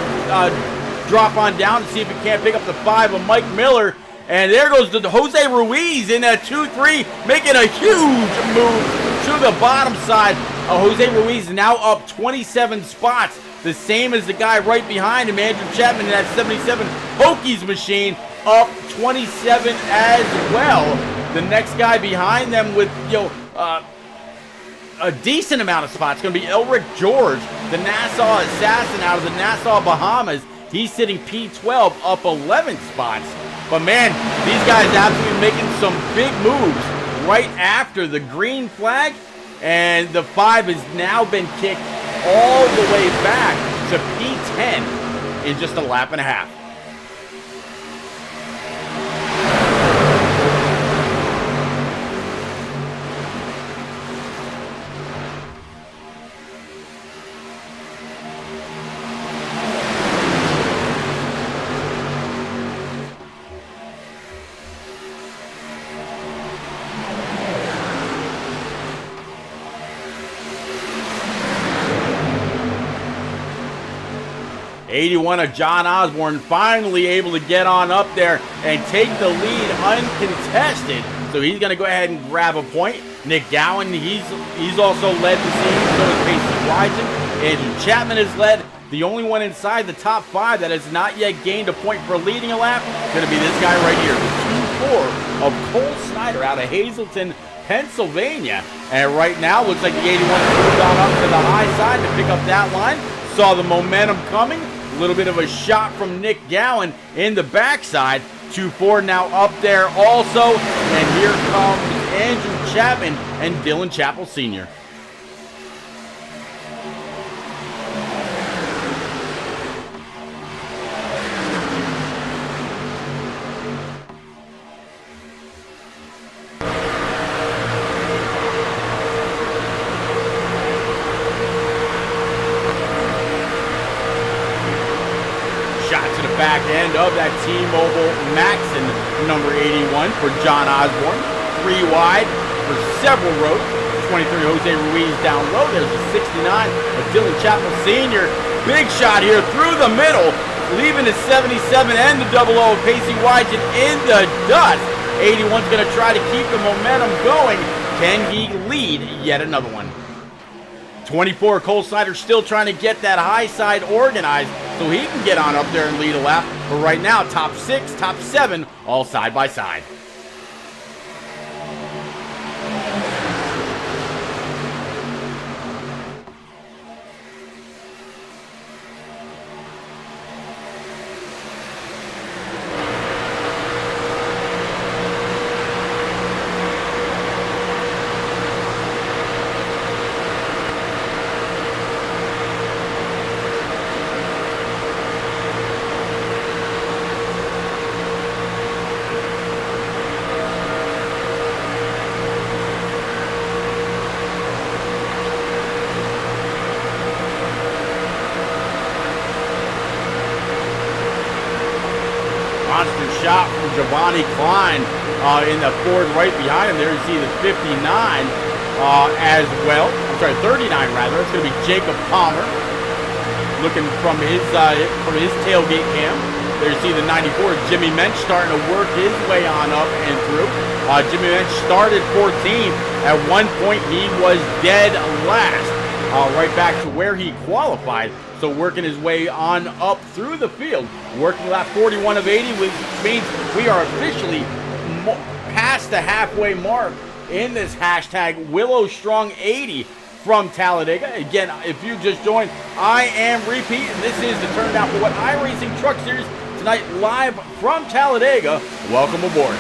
drop on down and see if he can't pick up the 5 of Mike Miller. And there goes the Jose Ruiz in that 2-3, making a huge move to the bottom side. Jose Ruiz now up 27 spots, the same as the guy right behind him, Andrew Chapman, in that 77 Hokies machine, up 27 as well. The next guy behind them with, a decent amount of spots going to be Elric George, the Nassau assassin out of the Nassau, Bahamas. He's sitting P12, up 11 spots. But man, these guys absolutely making some big moves right after the green flag. And the 5 has now been kicked all the way back to P10 in just a lap and a half. 81 of John Osborne finally able to get on up there and take the lead uncontested. So he's going to go ahead and grab a point. Nick Gowan, he's also led the scene. So is Pacey Wygen. Andrew Chapman has led. The only one inside the top 5 that has not yet gained a point for leading a lap is going to be this guy right here, the 2-4 of Cole Snyder out of Hazleton, Pennsylvania. And right now, looks like the 81 moved on up to the high side to pick up that line. Saw the momentum coming. A little bit of a shot from Nick Gowan in the backside. 2-4 now up there also. And here comes Andrew Chapman and Dylan Chappell Sr. Back end of that T-Mobile Maxon number 81 for John Osborne. 3 wide for several rows. 23 Jose Ruiz down low. There's a 69 of Dylan Chappell Sr. Big shot here through the middle, leaving the 77 and the 00 of Pacey Wygen in the dust. 81's going to try to keep the momentum going. Can he lead yet another one? 24, Cole Snyder still trying to get that high side organized so he can get on up there and lead a lap. But right now, top 6, top 7, all side by side. Monster shot from Giovanni Klein in the Ford right behind him. There you see the 59 as well. I'm sorry, 39 rather. It's going to be Jacob Palmer looking from his tailgate cam. There you see the 94, Jimmy Mensch, starting to work his way on up and through. Jimmy Mensch started 14th. At one point, he was dead last, right back to where he qualified. So working his way on up through the field, working lap 41 of 80, which means we are officially past the halfway mark in this hashtag Willow Strong 80 from Talladega. Again, if you just joined, I am Repeat, and this is the Turn Down for What iRacing Truck Series tonight, live from Talladega. Welcome aboard.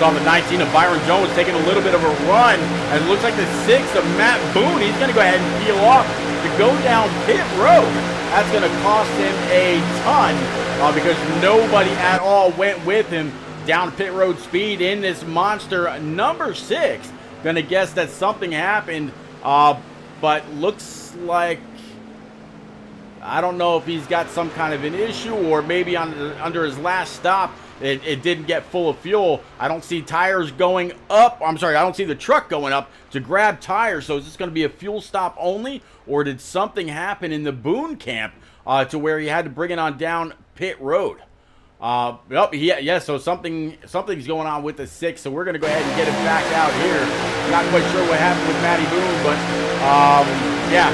On the 19 of Byron Jones taking a little bit of a run, and it looks like the 6 of Matt Boone, he's going to go ahead and peel off to go down pit road. That's going to cost him a ton because nobody at all went with him down pit road speed in this monster number 6. Going to guess that something happened, but looks like, I don't know if he's got some kind of an issue, or maybe under his last stop it didn't get full of fuel. I don't see tires going up. I'm sorry, I don't see the truck going up to grab tires. So is this going to be a fuel stop only, or did something happen in the Boone camp to where he had to bring it on down pit road? Yeah, so something's going on with the 6, so we're going to go ahead and get him back out here. Not quite sure what happened with Matty Boone, but yeah,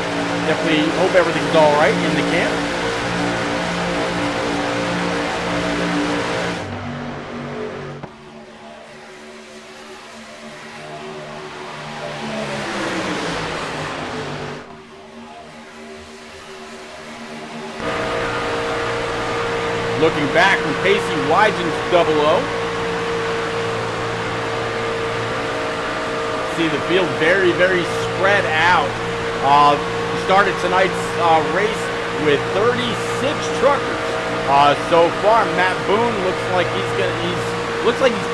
definitely hope everything's all right in the camp. Looking back from Pacey Wygen's 00. See the field very, very spread out. We started tonight's race with 36 truckers. So far, Matt Boone looks like he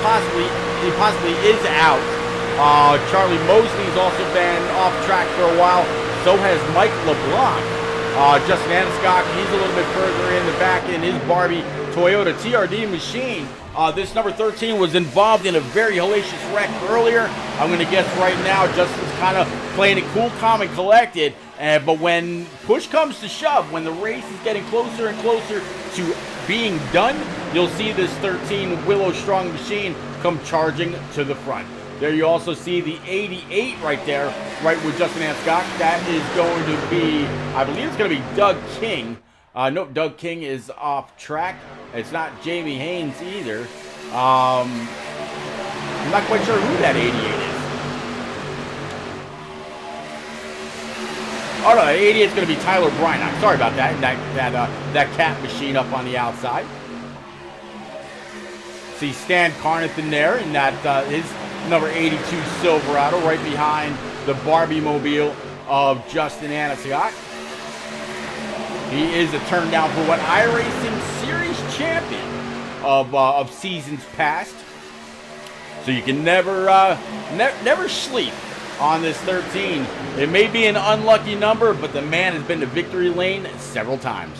possibly is out. Charlie Mosley's also been off track for a while. So has Mike LeBlanc. Justin Aniscock, he's a little bit further in the back in his Barbie Toyota TRD machine. This number 13 was involved in a very hellacious wreck earlier. I'm going to guess right now Justin's kind of playing it cool, calm, and collected. But when push comes to shove, when the race is getting closer and closer to being done, you'll see this 13 Willow Strong machine come charging to the front. There you also see the 88 right there, right with Justin Aniscock. That is going to be, I believe it's going to be Doug King. Nope, Doug King is off track. It's not Jamie Haynes either. I'm not quite sure who that 88 is. Oh no, 88 is going to be Tyler Bryan. I'm sorry about that. That cat machine up on the outside. See Stan Carnathan there, and that his number 82 Silverado right behind the Barbie mobile of Justin Aniscock. He is a turn down for what iRacing Series champion of seasons past. So you can never sleep on this 13. It may be an unlucky number, but the man has been to victory lane several times.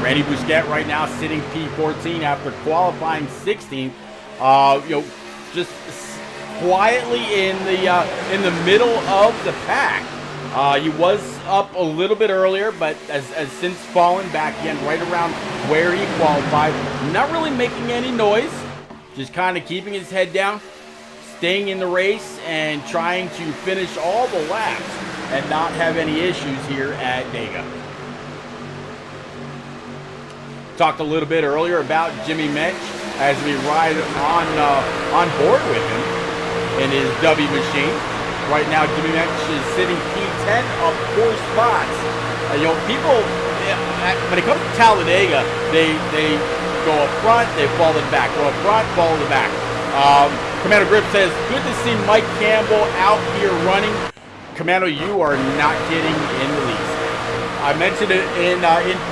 Randy Bousquet right now sitting P14 after qualifying 16th. Just quietly in the middle of the pack. He was up a little bit earlier, but has since fallen back again right around where he qualified. Not really making any noise, just kind of keeping his head down, staying in the race, and trying to finish all the laps and not have any issues here at Daytona. Talked a little bit earlier about Jimmy Mensch as we ride on board with him in his W machine. Right now, Jimmy Mensch is sitting P10 up 4 spots. People, when it comes to Talladega, they go up front, they fall to the back, go up front, fall to the back. Commando Grip says, good to see Mike Campbell out here running. Commando, you are not kidding in the least. I mentioned it in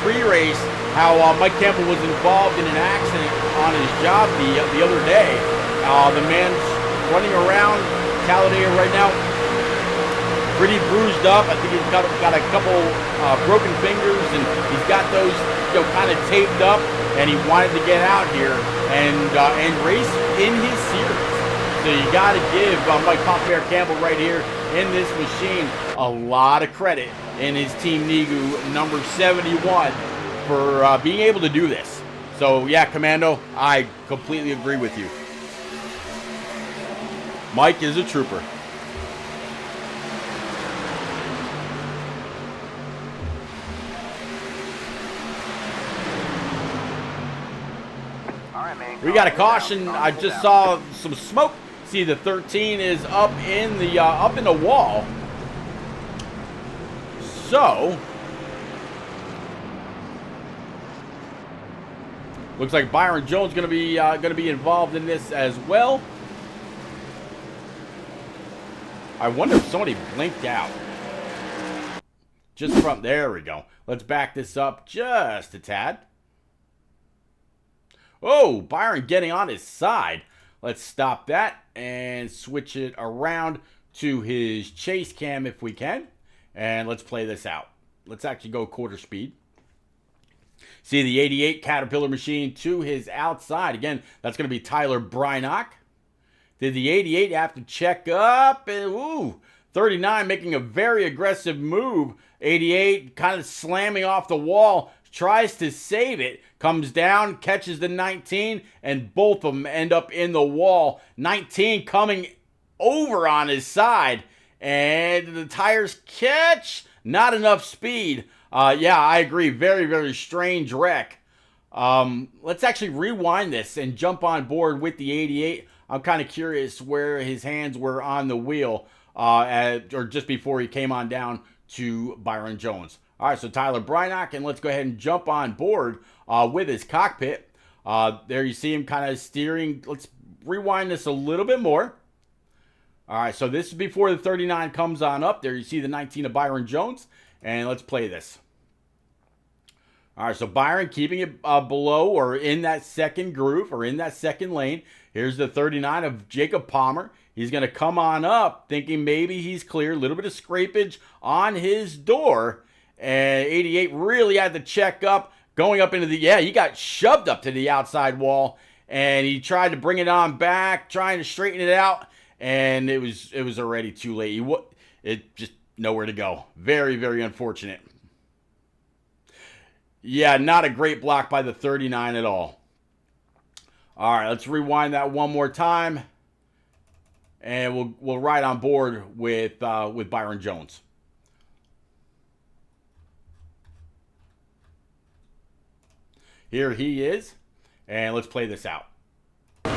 pre-race how Mike Campbell was involved in an accident on his job the other day. The man's running around Talladega right now, pretty bruised up. I think he's got a couple broken fingers, and he's got those kind of taped up. And he wanted to get out here and race in his series. So you got to give Mike Papa Bear Campbell right here in this machine a lot of credit in his Team Nigu number 71 for being able to do this. So yeah, Commando, I completely agree with you. Mike is a trooper. We got a caution. I just saw some smoke. See, the 13 is up in the wall. So looks like Byron Jones going to be involved in this as well. I wonder if somebody blinked out. Just from there we go. Let's back this up just a tad. Oh, Byron getting on his side. Let's stop that and switch it around to his chase cam if we can. And let's play this out. Let's actually go quarter speed. See the 88 Caterpillar machine to his outside. Again, that's going to be Tyler Brynock. Did the 88 have to check up? And 39 making a very aggressive move. 88 kind of slamming off the wall. Tries to save it. Comes down, catches the 19, and both of them end up in the wall. 19 coming over on his side. And the tires catch. Not enough speed. Yeah, I agree. Very, very strange wreck. Let's actually rewind this and jump on board with the 88. I'm kind of curious where his hands were on the wheel or just before he came on down to Byron Jones. All right, so Tyler Brynock, and let's go ahead and jump on board with his cockpit. There you see him kind of steering. Let's rewind this a little bit more. All right, so this is before the 39 comes on up. There you see the 19 of Byron Jones, and let's play this. All right, so Byron keeping it below or in that second groove or in that second lane. Here's the 39 of Jacob Palmer. He's going to come on up thinking maybe he's clear. A little bit of scrapage on his door. And 88 really had to check up. Going up into the, he got shoved up to the outside wall. And he tried to bring it on back, trying to straighten it out. And it was already too late. It just nowhere to go. Very, very unfortunate. Yeah, not a great block by the 39 at all. All right, let's rewind that one more time. And we'll ride on board with Byron Jones. Here he is. And let's play this out. And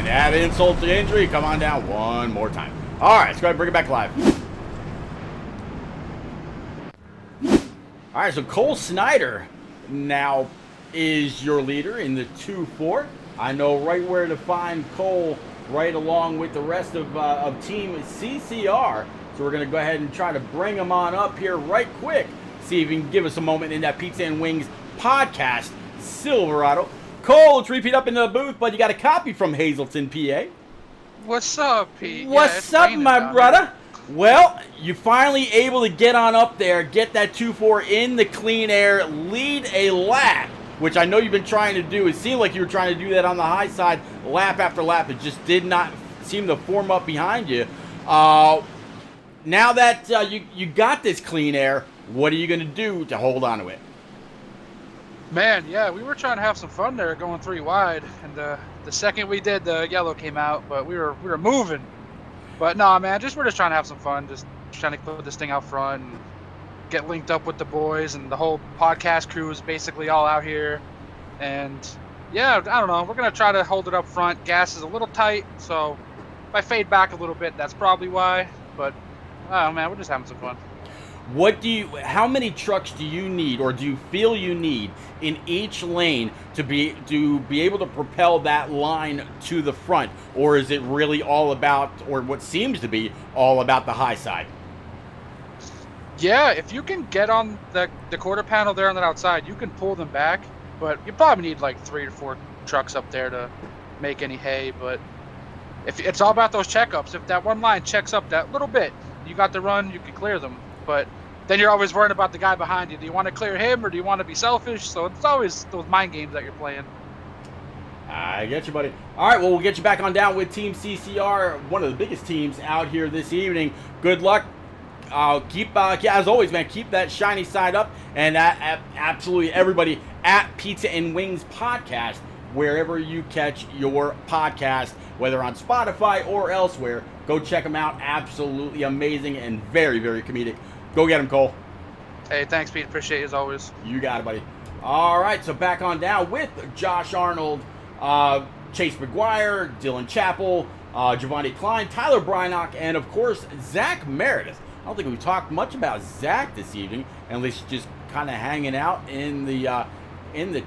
add insult to injury. Come on down one more time. All right, let's go ahead and bring it back live. All right, so Cole Snyder now is your leader in the 2-4. I know right where to find Cole, right along with the rest of Team CCR. So we're going to go ahead and try to bring him on up here right quick. See if he can give us a moment in that Pizza and Wings podcast. Silverado Cole, let's repeat up into the booth, but you got a copy from Hazleton, PA. What's up, Pete? What's up, my brother? Well, you finally able to get on up there, get that 2-4 in the clean air, lead a lap, which I know you've been trying to do. It seemed like you were trying to do that on the high side, lap after lap. It just did not seem to form up behind you. Now that you got this clean air, what are you going to do to hold on to it? Man, yeah, we were trying to have some fun there going 3 wide, and the second we did, the yellow came out, but we were moving. But no, man, we're just trying to have some fun, just trying to put this thing out front and get linked up with the boys, and the whole podcast crew is basically all out here. And yeah, I don't know, we're gonna try to hold it up front. Gas is a little tight, so if I fade back a little bit, that's probably why. But oh man, we're just having some fun. How many trucks do you need, or do you feel you need in each lane to be able to propel that line to the front? Or is it really all about, or what seems to be all about, the high side? Yeah, if you can get on the quarter panel there on that outside, you can pull them back, but you probably need like 3 or 4 trucks up there to make any hay. But if it's all about those checkups, if that one line checks up that little bit, you got the run, you can clear them. But then you're always worried about the guy behind you. Do you want to clear him, or do you want to be selfish? So it's always those mind games that you're playing. I get you, buddy. All right, well, we'll get you back on down with Team CCR, one of the biggest teams out here this evening. Good luck. As always, man, keep that shiny side up. And absolutely everybody at Pizza and Wings Podcast, wherever you catch your podcast, whether on Spotify or elsewhere, go check them out. Absolutely amazing and very, very comedic. Go get them, Cole. Hey, thanks, Pete. Appreciate you as always. You got it, buddy. All right, so back on down with Josh Arnold, Chase McGuire, Dylan Chappell, Giovanni Klein, Tyler Brynock, and, of course, Zach Meredith. I don't think we talked much about Zach this evening, at least just kind of hanging out in the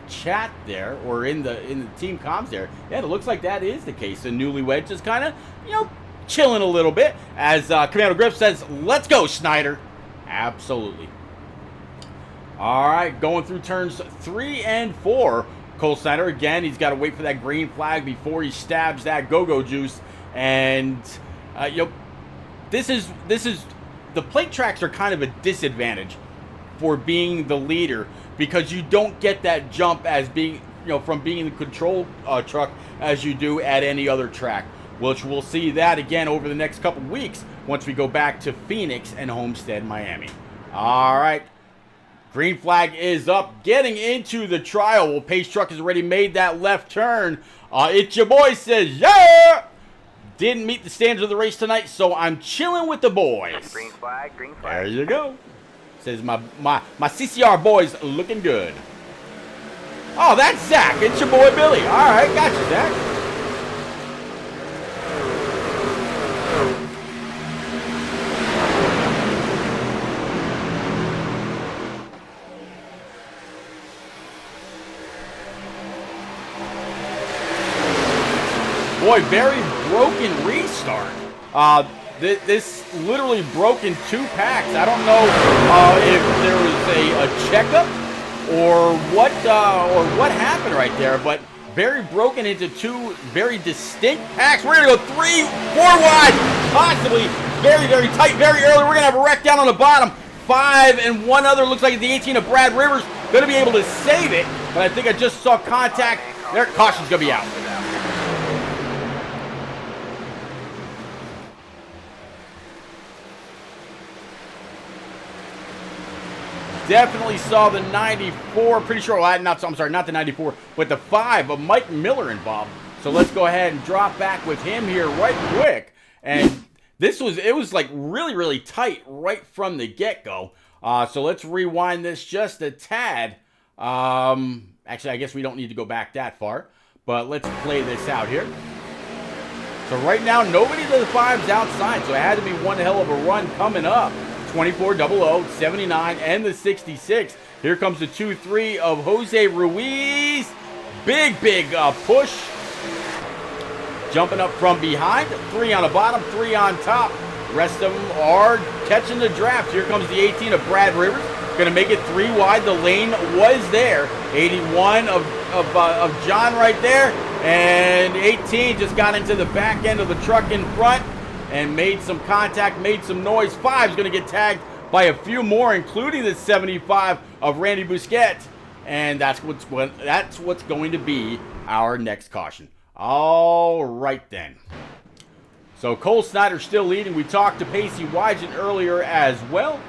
chat there, or in the team comms there. Yeah, it looks like that is the case. The newlywed just kind of, chilling a little bit, as Commander Griff says, "Let's go, Snyder." Absolutely. All right, going through turns 3 and 4. Cole Snyder, again, he's got to wait for that green flag before he stabs that go-go juice. And, this is the plate tracks are kind of a disadvantage for being the leader, because you don't get that jump as being, from being the control truck as you do at any other track, which we'll see that again over the next couple weeks once we go back to Phoenix and Homestead, Miami. All right. Green flag is up. Getting into the trial. Well, Pace Truck has already made that left turn. It's your boy says, yeah! Didn't meet the standards of the race tonight, so I'm chilling with the boys. Green flag, green flag. There you go. Says my CCR boys looking good. Oh, that's Zach. It's your boy Billy. All right, got you, Zach. Boy, very broken restart. This literally broke in 2 packs. I don't know if there was a checkup or what happened right there, but very broken into 2 very distinct packs. We're gonna go 3, 4 wide, possibly very, very tight, very early. We're gonna have a wreck down on the bottom. 5 and 1 other. Looks like it's the 18 of Brad Rivers. Gonna be able to save it, but I think I just saw contact. Their caution's gonna be out. Definitely saw the 94, pretty sure, not the 94, but the 5 of Mike Miller involved. So let's go ahead and drop back with him here right quick. And it was like really, really tight right from the get-go. So let's rewind this just a tad. Actually, I guess we don't need to go back that far, but let's play this out here. So right now, nobody to the 5's outside, so it had to be one hell of a run coming up. 2400, 79, and the 66. Here comes the 2-3 of Jose Ruiz. Big push. Jumping up from behind. 3 on the bottom, 3 on top. Rest of them are catching the draft. Here comes the 18 of Brad Rivers. Going to make it 3 wide. The lane was there. 81 of John right there. And 18 just got into the back end of the truck in front and made some contact, made some noise. 5 is going to get tagged by a few more, including the 75 of Randy Busquets. And that's what's going to be our next caution. All right, then. So Cole Snyder still leading. We talked to Pacey Wygent earlier as well.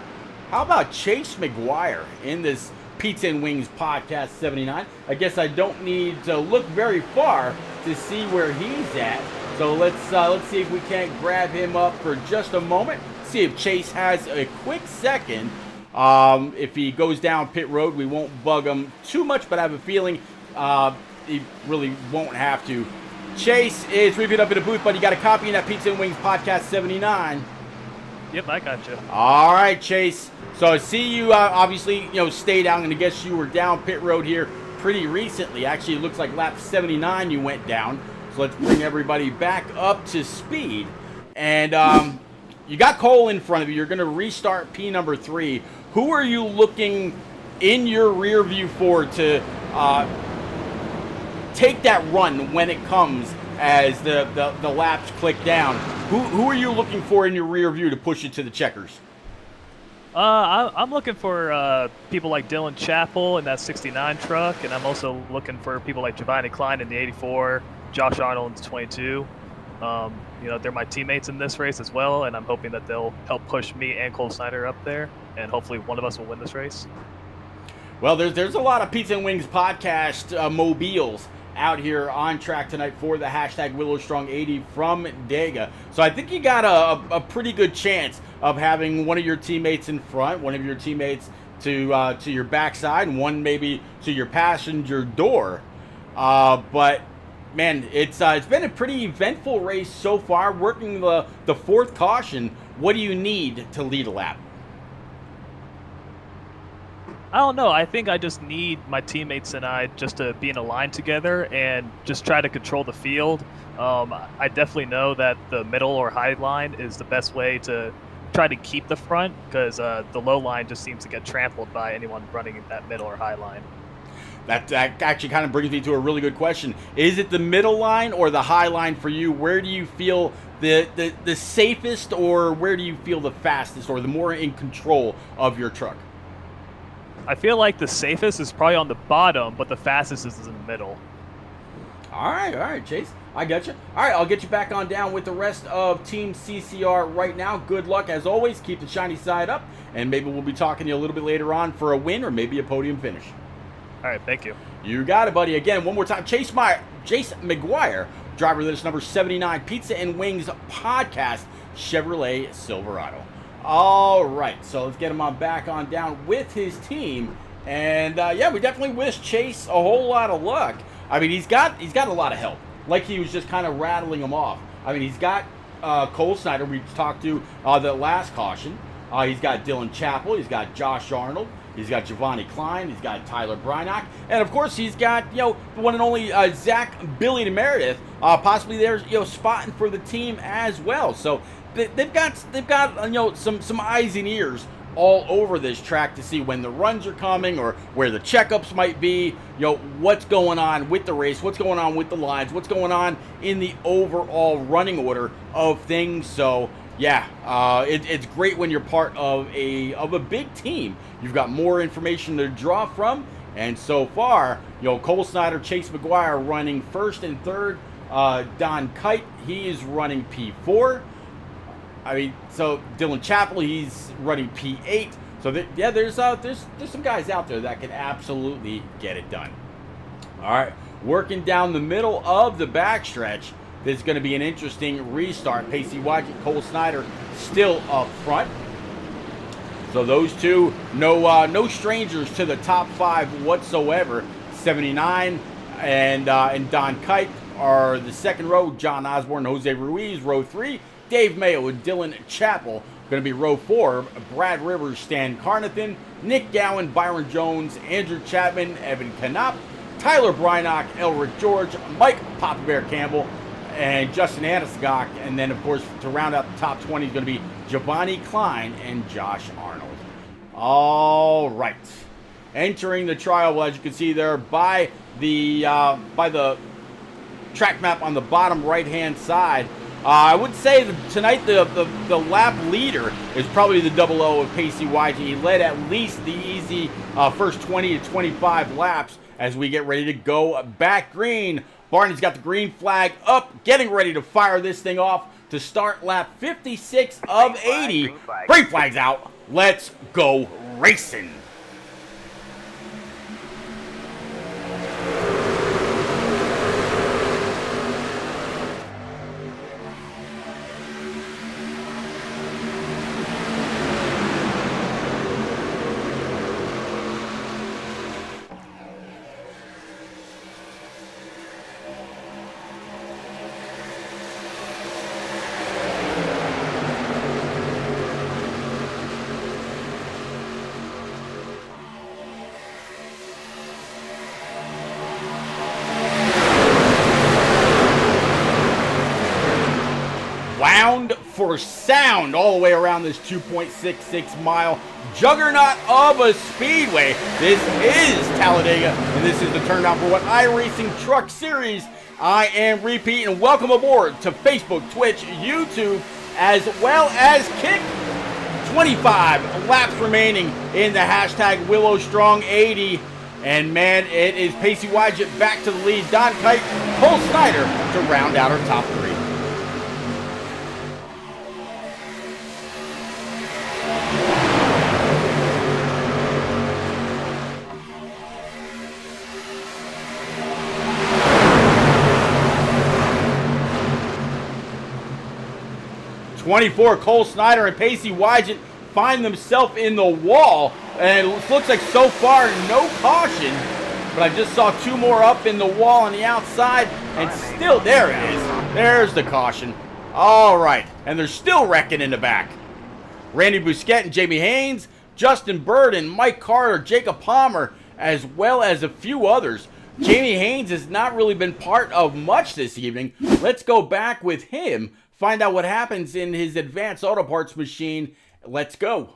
How about Chase McGuire in this Pizza and Wings Podcast 79? I guess I don't need to look very far to see where he's at. So let's see if we can't grab him up for just a moment. See if Chase has a quick second. If he goes down pit road, we won't bug him too much, but I have a feeling he really won't have to. Chase is reviewed up in the booth, but you got a copy in that Pizza and Wings Podcast 79. Yep, I got you. All right, Chase. So I see you obviously, stayed out, and I guess you were down pit road here pretty recently. Actually, it looks like lap 79 you went down. So let's bring everybody back up to speed. And you got Cole in front of you. You're going to restart P number 3. Who are you looking in your rear view for to take that run when it comes as the laps click down? Who are you looking for in your rear view to push you to the checkers? I'm looking for people like Dylan Chappell in that 69 truck, and I'm also looking for people like Giovanni Klein in the 84, Josh Arnold in the 22. They're my teammates in this race as well, and I'm hoping that they'll help push me and Cole Snyder up there, and hopefully one of us will win this race. Well, there's a lot of Pizza and Wings podcast mobiles out here on track tonight for the hashtag WillowStrong80 from Dega. So I think you got a pretty good chance of having one of your teammates in front, one of your teammates to your backside, and one maybe to your passenger door. But man, it's been a pretty eventful race so far. Working the 4th caution, what do you need to lead a lap? I don't know. I think I just need my teammates and I just to be in a line together and just try to control the field. I definitely know that the middle or high line is the best way to try to keep the front, because the low line just seems to get trampled by anyone running that middle or high line. That actually kind of brings me to a really good question. Is it the middle line or the high line for you? Where do you feel the safest, or where do you feel the fastest or the more in control of your truck? I feel like the safest is probably on the bottom, but the fastest is in the middle. All right, Chase. I got you. All right, I'll get you back on down with the rest of Team CCR right now. Good luck, as always. Keep the shiny side up, and maybe we'll be talking to you a little bit later on for a win or maybe a podium finish. All right, thank you. You got it, buddy. Again, one more time, Chase McGuire, driver list number 79, Pizza and Wings Podcast, Chevrolet Silverado. All right, so let's get him back on down with his team. And we definitely wish Chase a whole lot of luck. I mean, he's got a lot of help. Like he was just kind of rattling them off. I mean, he's got Cole Snyder, we talked to the last caution. He's got Dylan Chappell. He's got Josh Arnold. He's got Giovanni Klein. He's got Tyler Brynock. And, of course, he's got, the one and only Zach Billy DeMeredith, possibly there, spotting for the team as well. So they've got some eyes and ears all over this track to see when the runs are coming or where the checkups might be, what's going on with the race, what's going on with the lines, what's going on in the overall running order of things. So, it's great when you're part of a big team. You've got more information to draw from, and so far, Cole Snyder, Chase McGuire running first and third. Don Kite, he is running P4. I mean, so Dylan Chappell, he's running P8. So there's some guys out there that can absolutely get it done. All right, working down the middle of the backstretch. This is going to be an interesting restart. Pacey Wygent, Cole Snyder still up front. So those two, no strangers to the top 5 whatsoever. 79 and Don Kite are the second row. John Osborne, Jose Ruiz, row 3. Dave Mayo and Dylan Chappell going to be row 4. Brad Rivers, Stan Carnathan, Nick Gowan, Byron Jones, Andrew Chapman, Evan Canop, Tyler Brynock, Elric George, Mike Papa Bear Campbell, and Justin Anisgok. And then, of course, to round out the top 20 is going to be Giovanni Klein and Josh Arnold. All right. Entering the trial, as you can see there by the track map on the bottom right-hand side. I would say that tonight the lap leader is probably the 00 of Pacey YG. He led at least the easy first 20 to 25 laps as we get ready to go back green. Barney's got the green flag up, getting ready to fire this thing off to start lap 56 of 80. Green flag's out. Let's go racing. Sound for sound all the way around this 2.66 mile juggernaut of a speedway. This is Talladega, and this is the turnout for what iRacing Truck Series. I am Repeat, and welcome aboard to Facebook, Twitch, YouTube, as well as Kick. 25 laps remaining in the hashtag WillowStrong80. And man, it is Pacey Wygett back to the lead. Don Kite, Cole Snyder to round out our top three. '24 Cole Snyder and Pacey Wygett find themselves in the wall, and it looks like so far no caution, but I just saw two more up in the wall on the outside, and still there it is. There's the caution. All right, and they're still wrecking in the back. Randy Bousquet and Jamie Haynes, Justin Bird and Mike Carter, Jacob Palmer, as well as a few others. Jamie Haynes has not really been part of much this evening. Let's go back with him, find out what happens in his advanced auto parts machine. Let's go.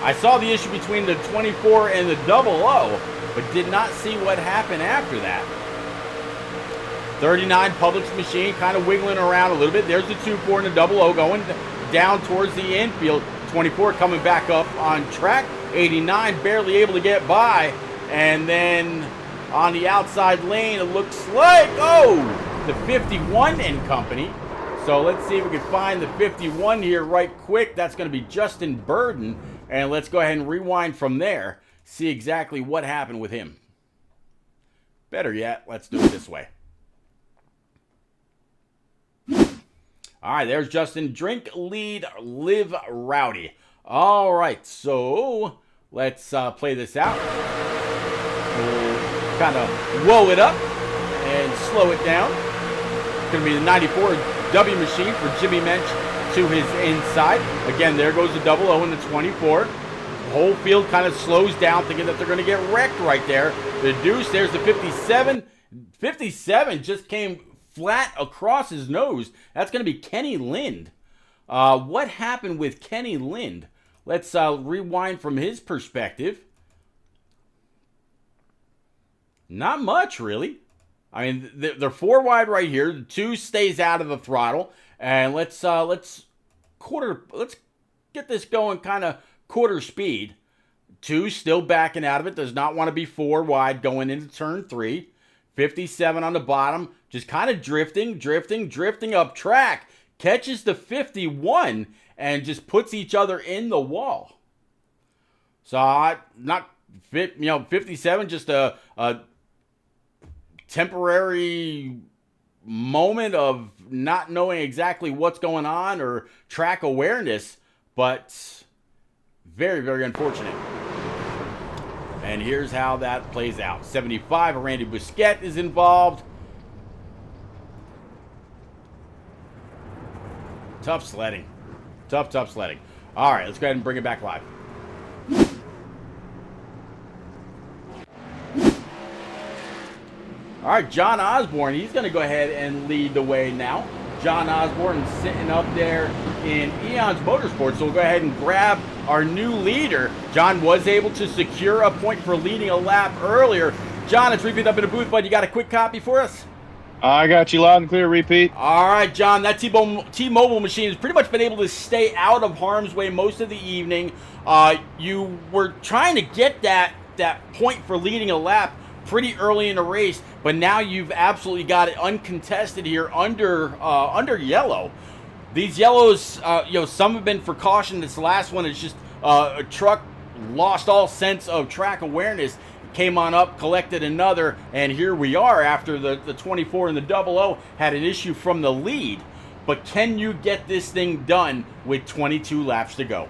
I saw the issue between the 24 and the 00, but did not see what happened after that. 39 Publix machine kind of wiggling around a little bit. There's the 24 and the 00 going down towards the infield. 24 coming back up on track. 89 barely able to get by. And then on the outside lane, it looks like, oh, the 51 and company. So let's see if we can find the 51 here right quick. That's going to be Justin Burden. And let's go ahead and rewind from there. See exactly what happened with him. Better yet, let's do it this way. All right, there's Justin. Drink, lead, live rowdy. All right, so let's play this out. We'll kind of whoa it up and slow it down. It's going to be the 94 W machine for Jimmy Mensch to his inside. Again, there goes the 00 and the 24. The whole field kind of slows down, thinking that they're going to get wrecked right there. The deuce, there's the 57. 57 just came flat across his nose. That's going to be Kenny Lind. What happened with Kenny Lind? Let's rewind from his perspective. Not much, really. I mean, they're four wide right here. The two stays out of the throttle, and let's get this going kind of quarter speed. Two still backing out of it. Does not want to be four wide going into turn 3. 57 on the bottom, just kind of drifting up track. Catches the 51 and just puts each other in the wall. So 57 just a temporary moment of not knowing exactly what's going on or track awareness, but very, very unfortunate. And here's how that plays out. 75, Randy Bousquet is involved. Tough sledding. Tough sledding. All right, let's go ahead and bring it back live. All right, John Osborne, he's going to go ahead and lead the way now. John Osborne sitting up there in Eon's Motorsports. So we'll go ahead and grab our new leader. John was able to secure a point for leading a lap earlier. John, it's Repeat up in the booth, bud. You got a quick copy for us? I got you loud and clear, Repeat. All right, John, that T-Mobile machine has pretty much been able to stay out of harm's way most of the evening. You were trying to get that point for leading a lap pretty early in the race, but now you've absolutely got it uncontested here under yellow. These yellows, some have been for caution. This last one is just a truck lost all sense of track awareness. Came on up, collected another, and here we are after the 24 and the 00 had an issue from the lead. But can you get this thing done with 22 laps to go?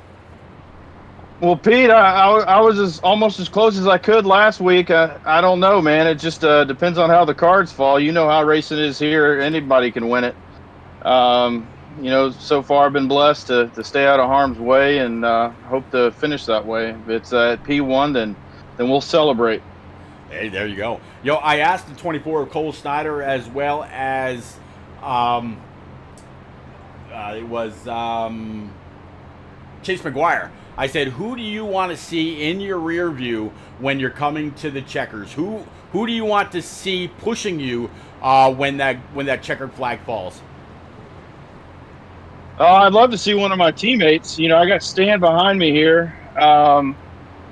Well, Pete, I was almost as close as I could last week. I don't know, man. It just depends on how the cards fall. You know how racing is here. Anybody can win it. So far I've been blessed to stay out of harm's way, and hope to finish that way. If it's at P1, then we'll celebrate. Hey, there you go. I asked the 24 of Cole Snyder as well as Chase McGuire. I said, who do you want to see in your rear view when you're coming to the checkers? Who do you want to see pushing you when that checkered flag falls? I'd love to see one of my teammates. I got Stan behind me here,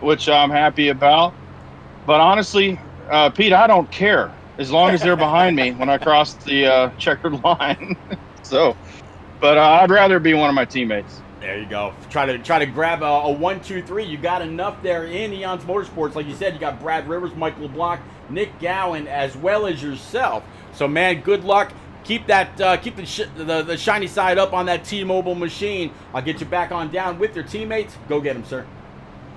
which I'm happy about. But honestly, Pete, I don't care as long as they're behind me when I cross the checkered line. But I'd rather be one of my teammates. There you go. Try to grab a 1, 2, 3. You got enough there in Eon's Motorsports. Like you said, you got Brad Rivers, Mike LeBlanc, Nick Gowan, as well as yourself. So, man, good luck. Keep the shiny side up on that T-Mobile machine. I'll get you back on down with your teammates. Go get them, sir.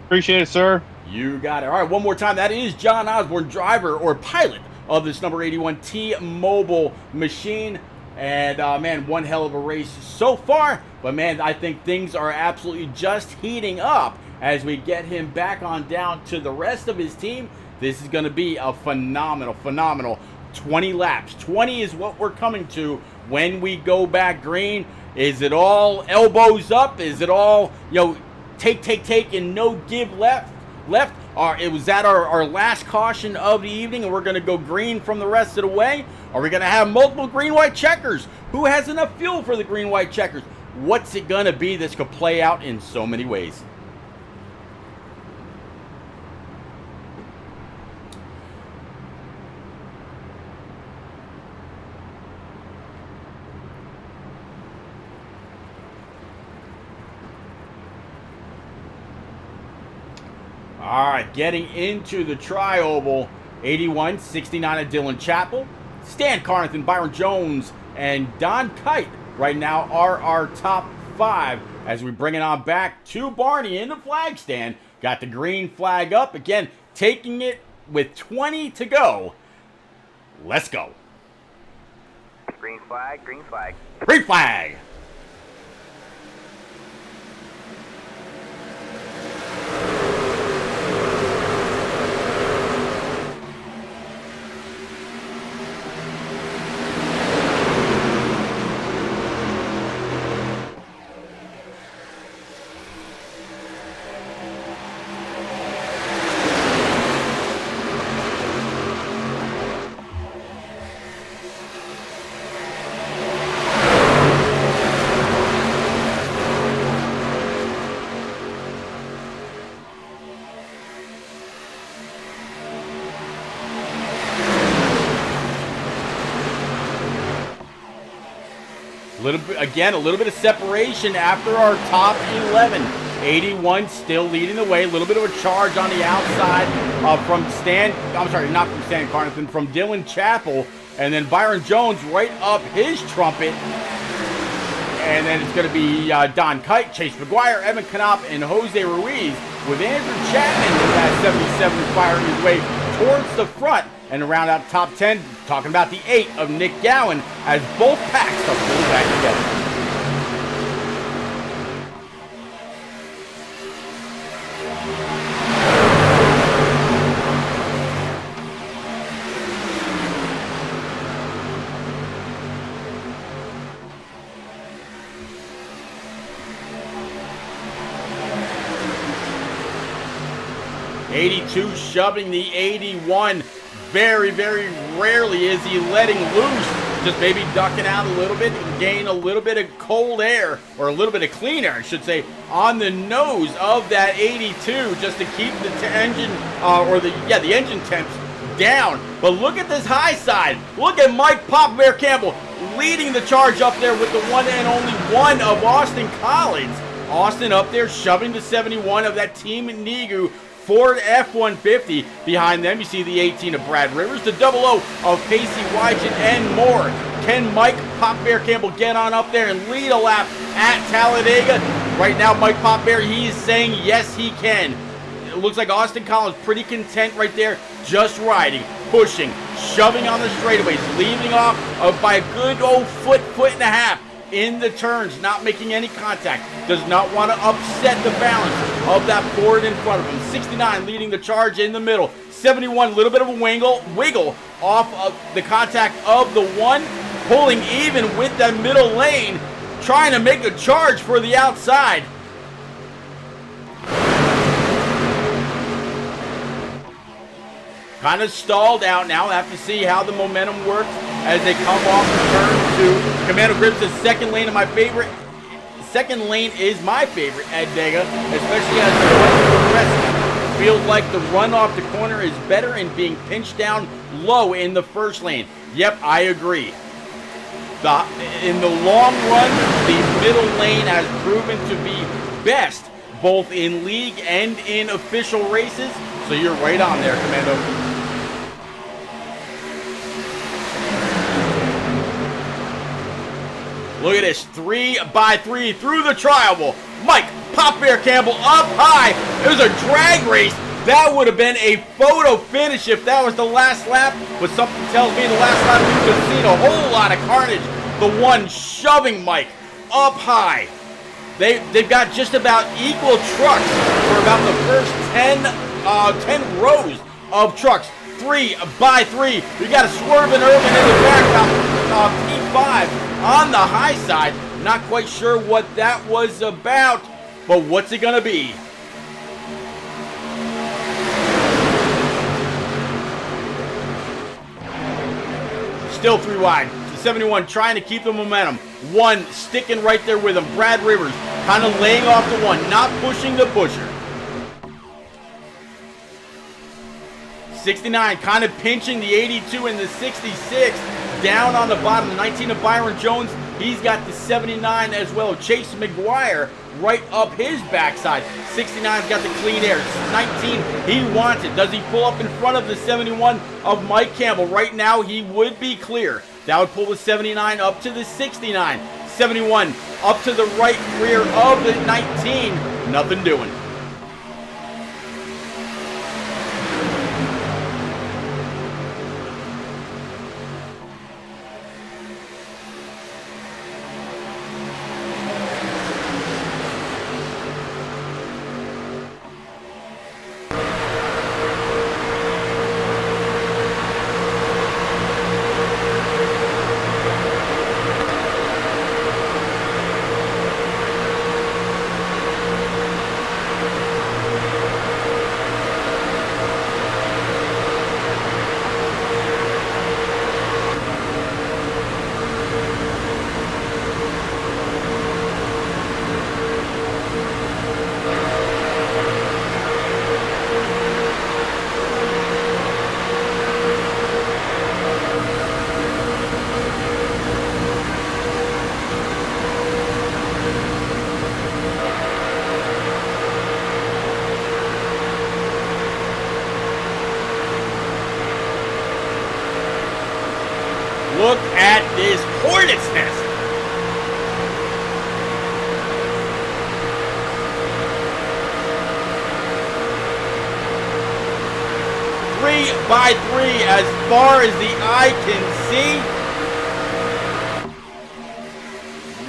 Appreciate it, sir. You got it. All right, one more time. That is John Osborne, driver or pilot of this number 81 T-Mobile machine. And, man, one hell of a race so far. But, man, I think things are absolutely just heating up as we get him back on down to the rest of his team. This is going to be a phenomenal 20 laps. 20 is what we're coming to when we go back green. Is it all elbows up? Is it all, take and no give left? It was that our last caution of the evening, and we're going to go green from the rest of the way? Are we going to have multiple green-white checkers? Who has enough fuel for the green-white checkers? What's it going to be? This could play out in so many ways. All right, getting into the tri-oval, 81, 69 of Dylan Chappell, Stan Carnathan, Byron Jones, and Don Kite right now are our top 5 as we bring it on back to Barney in the flag stand. Got the green flag up. Again, taking it with 20 to go. Let's go. Green flag, green flag. Green flag. A little bit of separation after our top 11. 81 still leading the way. A little bit of a charge on the outside from Dylan Chappell. And then Byron Jones right up his trumpet. And then it's going to be Don Kite, Chase McGuire, Evan Knopp, and Jose Ruiz, with Andrew Chapman with that 77 firing his way towards the front. And around out top 10, talking about the 8 of Nick Gowan, as both packs are pulled back together. 82 shoving the 81. Very, very rarely is he letting loose. Just maybe ducking out a little bit and gain a little bit of cold air, or a little bit of clean air, I should say, on the nose of that 82, just to keep the engine, the engine temps down. But look at this high side. Look at Mike Papa Bear Campbell leading the charge up there with the one and only one of Austin Collins. Austin up there shoving the 71 of that Team Negu Ford F-150. Behind them, you see the 18 of Brad Rivers, the 00 of Pacey Wygen, and more. Can Mike Pop Bear Campbell get on up there and lead a lap at Talladega? Right now, Mike Pop Bear, he is saying yes, he can. It looks like Austin Collins pretty content right there, just riding, pushing, shoving on the straightaways, leaving off by a good old foot and a half in the turns, not making any contact. Does not want to upset the balance of that Ford in front of him. 69 leading the charge in the middle. 71, a little bit of a wiggle off of the contact of the one, pulling even with that middle lane, trying to make a charge for the outside. Kind of stalled out now. Have to see how the momentum works as they come off the turn two. Commando Grips is second lane of my favorite. Second lane is my favorite at Dega, especially as the run progresses. Feels like the run off the corner is better in being pinched down low in the first lane. Yep, I agree. In the long run, the middle lane has proven to be best, both in league and in official races. So you're right on there, Commando. Look at this, 3x3 through the tri-oval. Mike Pop Bear Campbell up high. It was a drag race. That would have been a photo finish if that was the last lap. But something tells me the last lap we could have seen a whole lot of carnage. The one shoving Mike up high. They've got just about equal trucks for about the first 10 rows of trucks. 3x3. We got a swerving Urban in the back of P5 on the high side. Not quite sure what that was about, but what's it gonna be? Still 3 wide. The 71 trying to keep the momentum. One sticking right there with him. Brad Rivers kind of laying off the one, not pushing the pusher. 69 kind of pinching the 82 and the 66 down on the bottom. The 19 of Byron Jones, he's got the 79 as well. Chase McGuire right up his backside. 69's got the clean air. 19, he wants it. Does he pull up in front of the 71 of Mike Campbell? Right now, he would be clear. That would pull the 79 up to the 69. 71 up to the right rear of the 19. Nothing doing. Look at this hornet's nest. Three by three as far as the eye can see.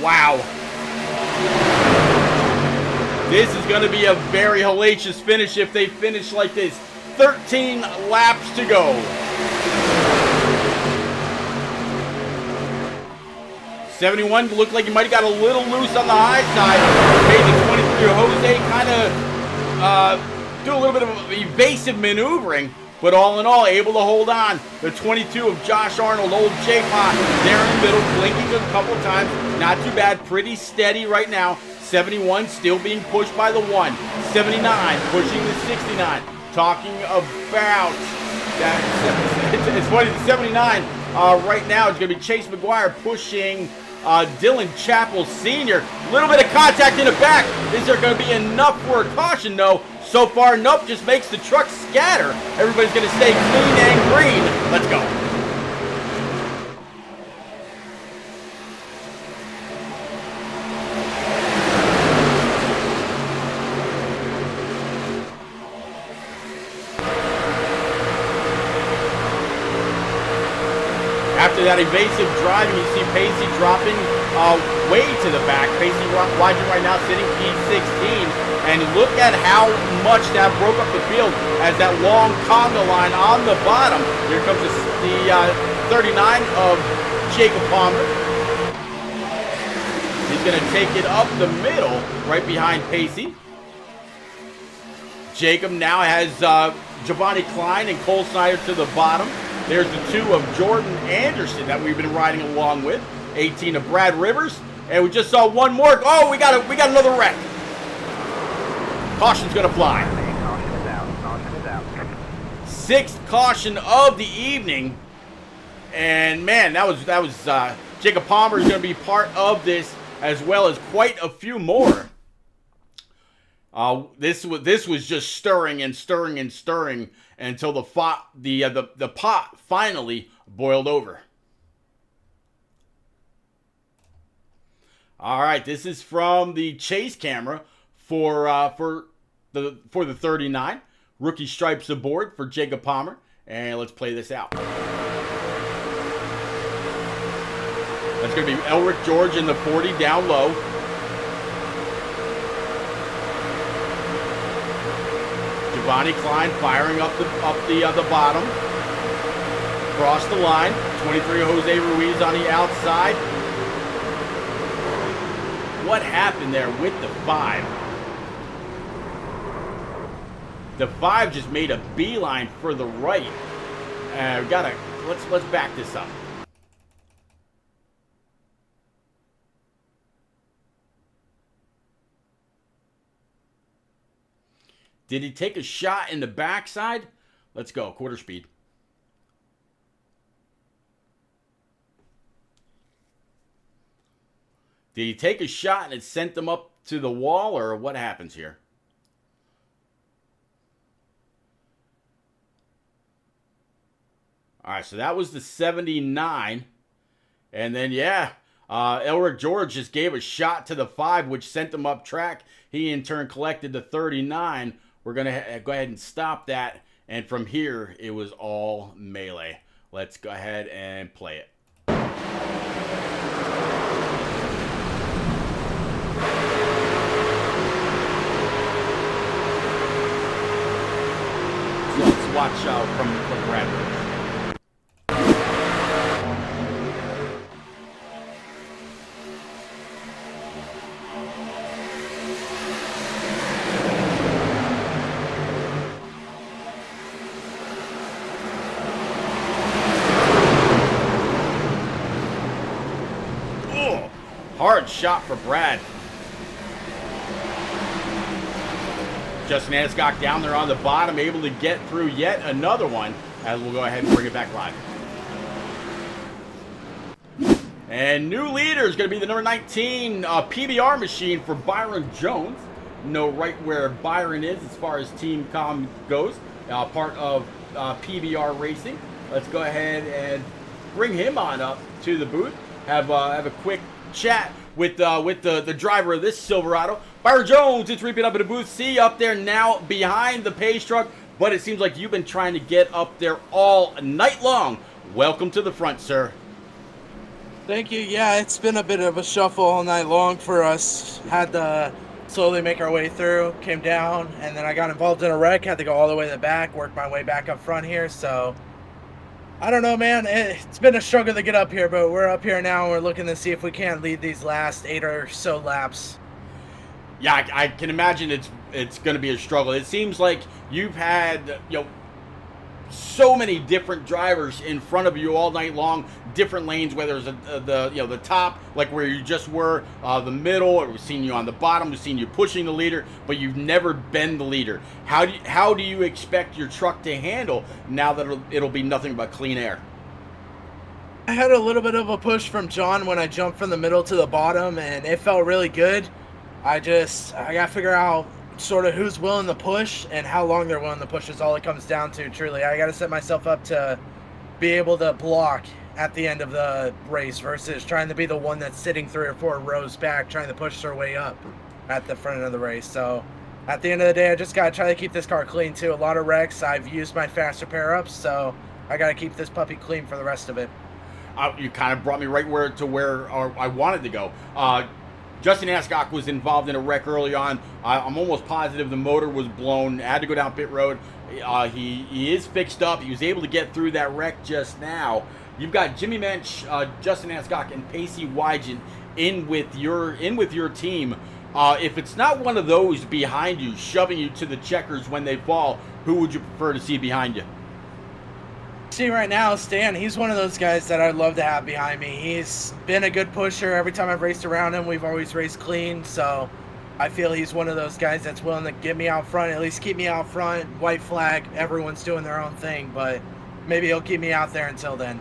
Wow. This is going to be a very hellacious finish if they finish like this. 13 laps to go. 71 looked like he might have got a little loose on the high side. Made the 23 Jose kind of do a little bit of evasive maneuvering, but all in all, able to hold on. The 22 of Josh Arnold, old J-Pot, there in the middle, blinking a couple times. Not too bad, pretty steady right now. 71 still being pushed by the 1. 79 pushing the 69. Talking about that, it's funny, the 79 right now is going to be Chase McGuire pushing Dylan Chappell Sr. A little bit of contact in the back. Is there going to be enough for a caution? No. So far, nope, just makes the truck scatter. Everybody's going to stay clean and green. Let's go. After that evasive driving, you see Pacey dropping way to the back. Pacey watching right now, sitting P16. And look at how much that broke up the field as that long conga line on the bottom. Here comes the 39 of Jacob Palmer. He's going to take it up the middle, right behind Pacey. Jacob now has Giovanni Klein and Cole Snyder to the bottom. There's the 2 of Jordan Anderson that we've been riding along with. 18 of Brad Rivers. And we just saw one more. Oh, we got another wreck. Caution's gonna fly. Caution is out. Caution is out. 6th caution of the evening, and man, that was Jacob Palmer is gonna be part of this as well as quite a few more. This was just stirring and stirring and stirring until the pot finally boiled over. All right, this is from the chase camera. For the 39, rookie stripes aboard for Jacob Palmer, and let's play this out. That's going to be Elric George in the 40 down low. Giovanni Klein firing up the bottom, across the line. 23 Jose Ruiz on the outside. What happened there with the 5? The 5 just made a beeline for the right. Let's back this up. Did he take a shot in the backside? Let's go, quarter speed. Did he take a shot and it sent them up to the wall, or what happens here? All right, so that was the 79. And then, yeah, Elric George just gave a shot to the 5, which sent him up track. He, in turn, collected the 39. We're going to go ahead and stop that. And from here, it was all melee. Let's go ahead and play it. So let's watch from Bradford. Hard shot for Brad. Justin Escock down there on the bottom, able to get through yet another one, as we'll go ahead and bring it back live. And new leader is going to be the number 19 PBR machine for Byron Jones. Know right where Byron is as far as Team Com goes. Part of PBR Racing. Let's go ahead and bring him on up to the booth. Have a quick chat with the driver of this Silverado. Byron Jones, it's reaping up in the booth. See you up there now behind the Pace truck, but it seems like you've been trying to get up there all night long. Welcome to the front, sir. Thank you. Yeah, it's been a bit of a shuffle all night long for us. Had to slowly make our way through, came down, and then I got involved in a wreck. Had to go all the way to the back, work my way back up front here. So I don't know, man. It's been a struggle to get up here, but we're up here now. And we're looking to see if we can't lead these last 8 or so laps. Yeah, I can imagine it's going to be a struggle. It seems like you've had, so many different drivers in front of you all night long, different lanes, whether it's the top, like where you just were, the middle, or we've seen you on the bottom, we've seen you pushing the leader, but you've never been the leader. How do you expect your truck to handle now that it'll be nothing but clean air? I had a little bit of a push from John when I jumped from the middle to the bottom, and it felt really good. I got to figure out sort of who's willing to push and how long they're willing to push is all it comes down to, truly. I got to set myself up to be able to block at the end of the race versus trying to be the one that's sitting 3 or 4 rows back trying to push their way up at the front of the race. So at the end of the day, I just got to try to keep this car clean too. A lot of wrecks. I've used my faster pair-ups, so I got to keep this puppy clean for the rest of it. You kind of brought me right where I wanted to go. Justin Ascock was involved in a wreck early on. I'm almost positive the motor was blown. Had to go down pit road. He is fixed up. He was able to get through that wreck just now. You've got Jimmy Mensch, Justin Ascock, and Pacey Wygant in with your team. If it's not one of those behind you, shoving you to the checkers when they fall, who would you prefer to see behind you? See, right now, Stan, he's one of those guys that I'd love to have behind me. He's been a good pusher. Every time I've raced around him, we've always raced clean. So I feel he's one of those guys that's willing to get me out front, at least keep me out front. White flag, everyone's doing their own thing, but maybe he'll keep me out there until then.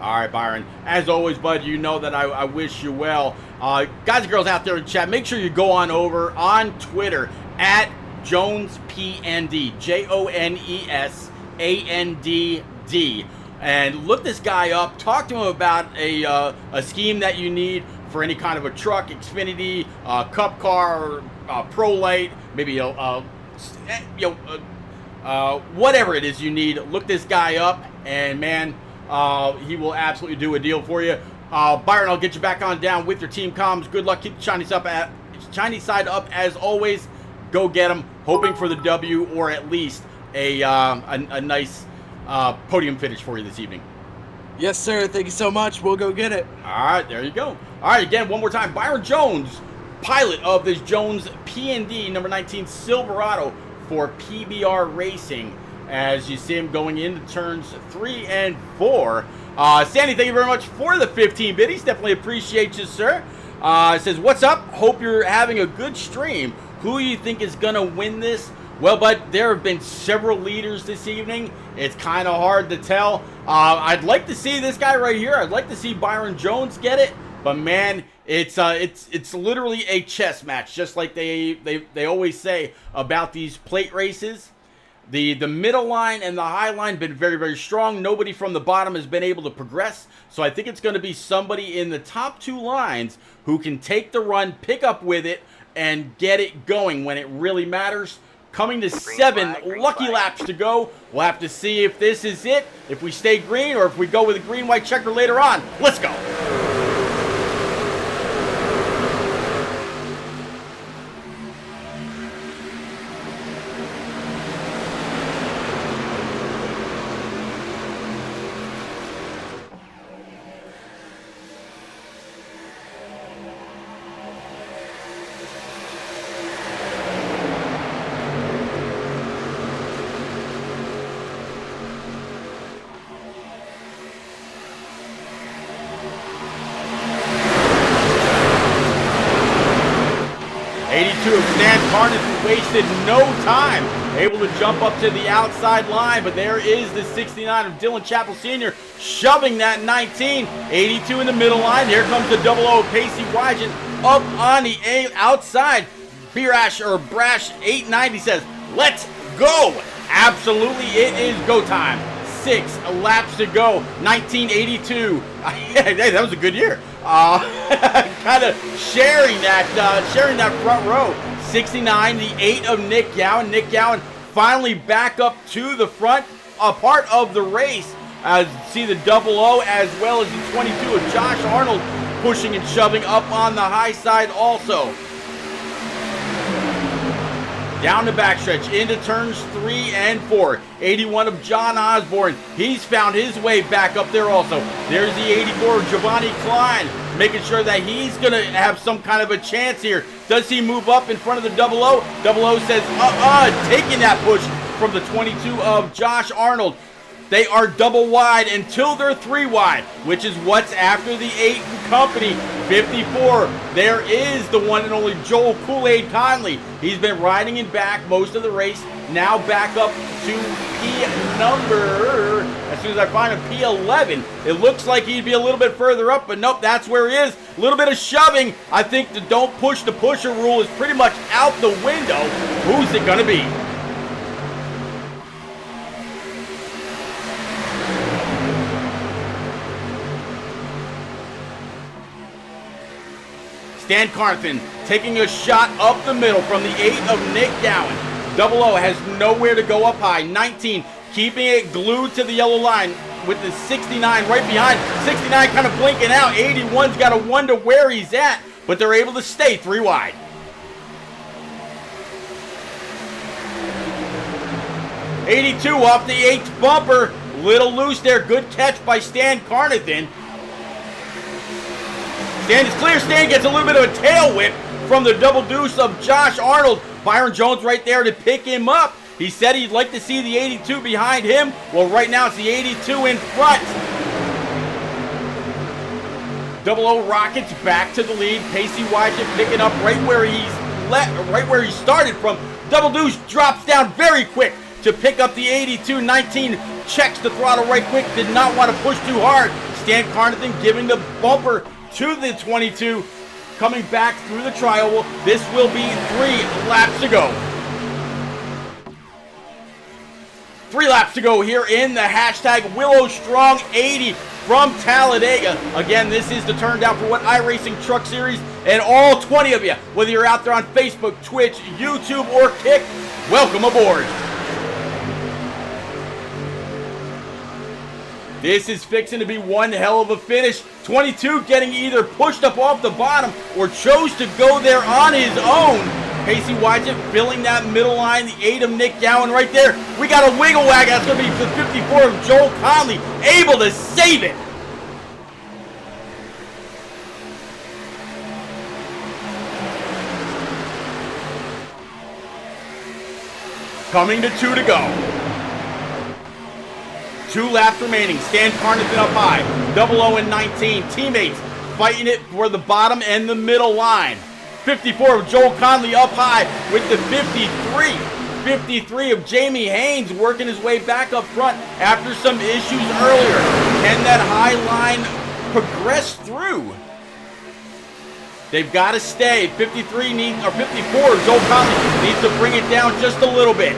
All right, Byron. As always, bud, you know that I wish you well. Guys and girls out there in chat, make sure you go on over on Twitter at JonesPND, JonesAND. And look this guy up. Talk to him about a scheme that you need for any kind of a truck, Xfinity, Cup car, Pro Light, maybe whatever it is you need. Look this guy up, and man, he will absolutely do a deal for you. Byron, I'll get you back on down with your team comms. Good luck. Keep the shiny side up as always. Go get them. Hoping for the W or at least a nice podium finish for you this evening. Yes, sir. Thank you so much. We'll go get it. All right, there you go. All right, again, one more time. Byron Jones, pilot of this Jones P&D number 19 Silverado for PBR Racing, as you see him going into turns 3 and 4. Sandy, thank you very much for the 15 biddies. Definitely appreciate you, sir. Says, what's up? Hope you're having a good stream. Who do you think is going to win this? Well, but there have been several leaders this evening. It's kind of hard to tell. I'd like to see this guy right here. I'd like to see Byron Jones get it. But man, it's literally a chess match, just like they always say about these plate races. The middle line and the high line been very, very strong. Nobody from the bottom has been able to progress. So I think it's going to be somebody in the top 2 lines who can take the run, pick up with it, and get it going when it really matters. Coming to 7 lucky laps to go. We'll have to see if this is it, if we stay green, or if we go with a green-white checker later on. Let's go. 82 of Stan Carnage wasted no time. Able to jump up to the outside line, but there is the 69 of Dylan Chappell Sr. shoving that 19. 82 in the middle line. Here comes the 00 of Pacey Wygant up on the outside. Brash 890 says, let's go. Absolutely, it is go time. 6 laps to go. 1982. Hey, that was a good year. Kind of sharing that front row. 69, the 8 of Nick Gowan. Nick Gowan finally back up to the front, a part of the race. See the 00 as well as the 22 of Josh Arnold pushing and shoving up on the high side also. Down the backstretch into turns 3 and 4. 81 of John Osborne. He's found his way back up there also. There's the 84 of Giovanni Klein, making sure that he's going to have some kind of a chance here. Does he move up in front of the 00? 00 says, taking that push from the 22 of Josh Arnold. They are double wide until they're 3 wide, which is what's after the 8 company. 54, there is the one and only Joel Kool-Aid Conley. He's been riding in back most of the race, now back up to P number, as soon as I find a P11. It looks like he'd be a little bit further up, but nope, that's where he is. A little bit of shoving. I think the don't push the pusher rule is pretty much out the window. Who's it gonna be? Stan Carthen taking a shot up the middle from the 8 of Nick Gowan. 00 has nowhere to go up high. 19 keeping it glued to the yellow line with the 69 right behind. 69 kind of blinking out. 81's got to wonder where he's at, but they're able to stay 3 wide. '82 off the 8th bumper. Little loose there. Good catch by Stan Carnathan. Stan is clear. Stan gets a little bit of a tail whip from the double deuce of Josh Arnold. Byron Jones right there to pick him up. He said he'd like to see the 82 behind him. Well, right now it's the 82 in front. 00 rockets back to the lead. Pacey Wygant picking up right where he started from. Double deuce drops down very quick to pick up the 82. 19 checks the throttle right quick. Did not want to push too hard. Stan Carnathan giving the bumper to the 22, coming back through the tri-oval. This will be 3 laps to go. 3 laps to go here in the hashtag Willow Strong 80 from Talladega. Again, this is the turn down for what iRacing Truck Series, and all 20 of you, whether you're out there on Facebook, Twitch, YouTube, or Kick, welcome aboard. This is fixing to be one hell of a finish. 22 getting either pushed up off the bottom or chose to go there on his own. Pacey Wygant filling that middle line. The 8 of Nick Gowan right there. We got a wiggle wag. That's going to be the 54 of Joel Conley. Able to save it. Coming to 2 to go. 2 laps remaining. Stan Carnathan up high. 00 and 19. Teammates fighting it for the bottom and the middle line. 54 of Joel Conley up high with the 53. 53 of Jamie Haynes working his way back up front after some issues earlier. Can that high line progress through? They've got to stay. 54 Joel Conley needs to bring it down just a little bit.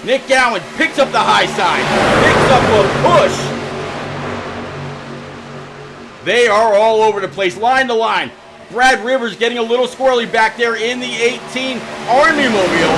Nick Gowan picks up the high side, picks up a push. They are all over the place, line to line. Brad Rivers getting a little squirrely back there in the 18 Army Mobile.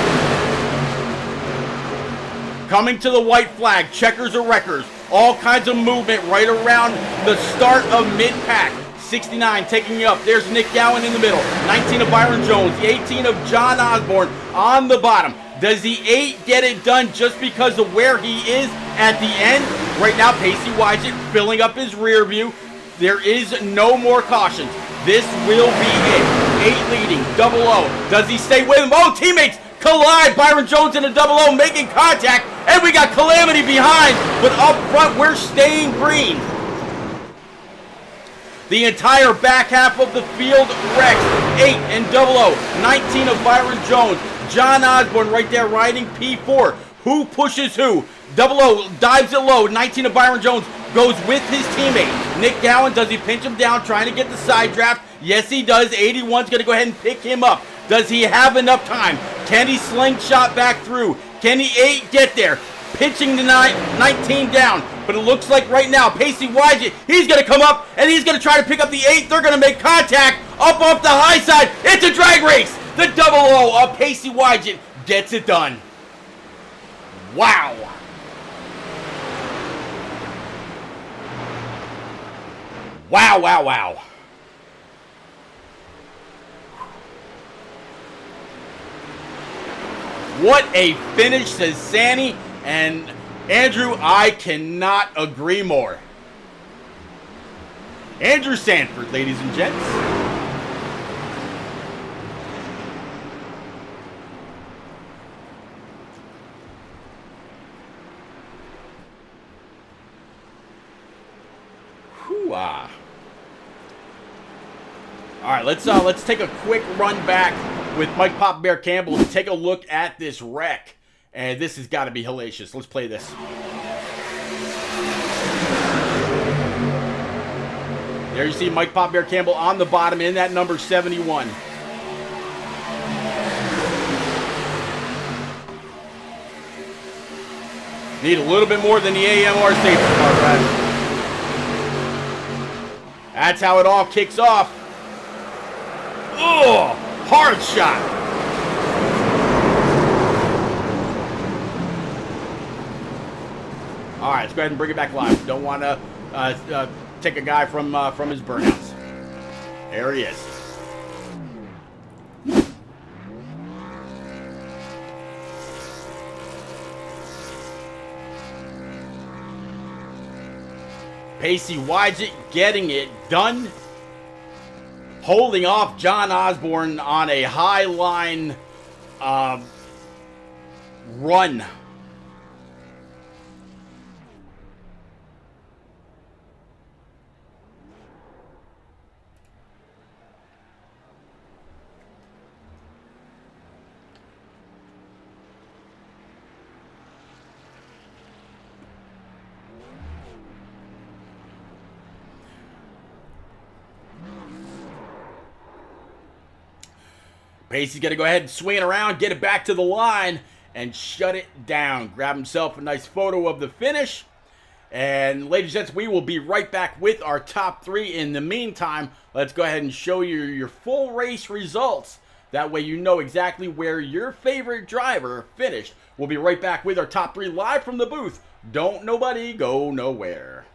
Coming to the white flag, checkers or wreckers. All kinds of movement right around the start of mid-pack. 69 taking up. There's Nick Gowan in the middle. 19 of Byron Jones. The 18 of John Osborne on the bottom. Does the 8 get it done just because of where he is at the end? Right now, Pacey Wygant filling up his rear view. There is no more cautions. This will be it. 8 leading. 00. Does he stay with him? Oh, teammates collide. Byron Jones and a 00 making contact. And we got Calamity behind. But up front, we're staying green. The entire back half of the field wrecks. 8 and 00. 19 of Byron Jones. John Osborne right there riding P4. Who pushes who? 00 dives it low. 19 of Byron Jones goes with his teammate. Nick Gowan, does he pinch him down trying to get the side draft? Yes, he does. 81's going to go ahead and pick him up. Does he have enough time? Can he slingshot back through? Can the 8 get there? Pitching the 19 down. But it looks like right now, Pacey Wygant, he's going to come up and he's going to try to pick up the 8. They're going to make contact up off the high side. It's a drag race. The 00 of Pacey Wygant gets it done. Wow. Wow, wow, wow. What a finish, says Sandy. And Andrew, I cannot agree more. Andrew Sanford, ladies and gents. Hoo-ah. All right, let's take a quick run back with Mike Pop Bear Campbell and take a look at this wreck. And this has got to be hellacious. Let's play this. There you see Mike Pop Bear Campbell on the bottom in that number 71. Need a little bit more than the AMR safety car, Brad. That's how it all kicks off. Oh, hard shot. All right, let's go ahead and bring it back live. Don't want to take a guy from his burnouts. There he is. Pacey Wydget getting it done. Holding off John Osborne on a high line run. Pacey's going to go ahead and swing it around, get it back to the line, and shut it down. Grab himself a nice photo of the finish. And ladies and gents, we will be right back with our top three. In the meantime, let's go ahead and show you your full race results. That way you know exactly where your favorite driver finished. We'll be right back with our top three live from the booth. Don't nobody go nowhere.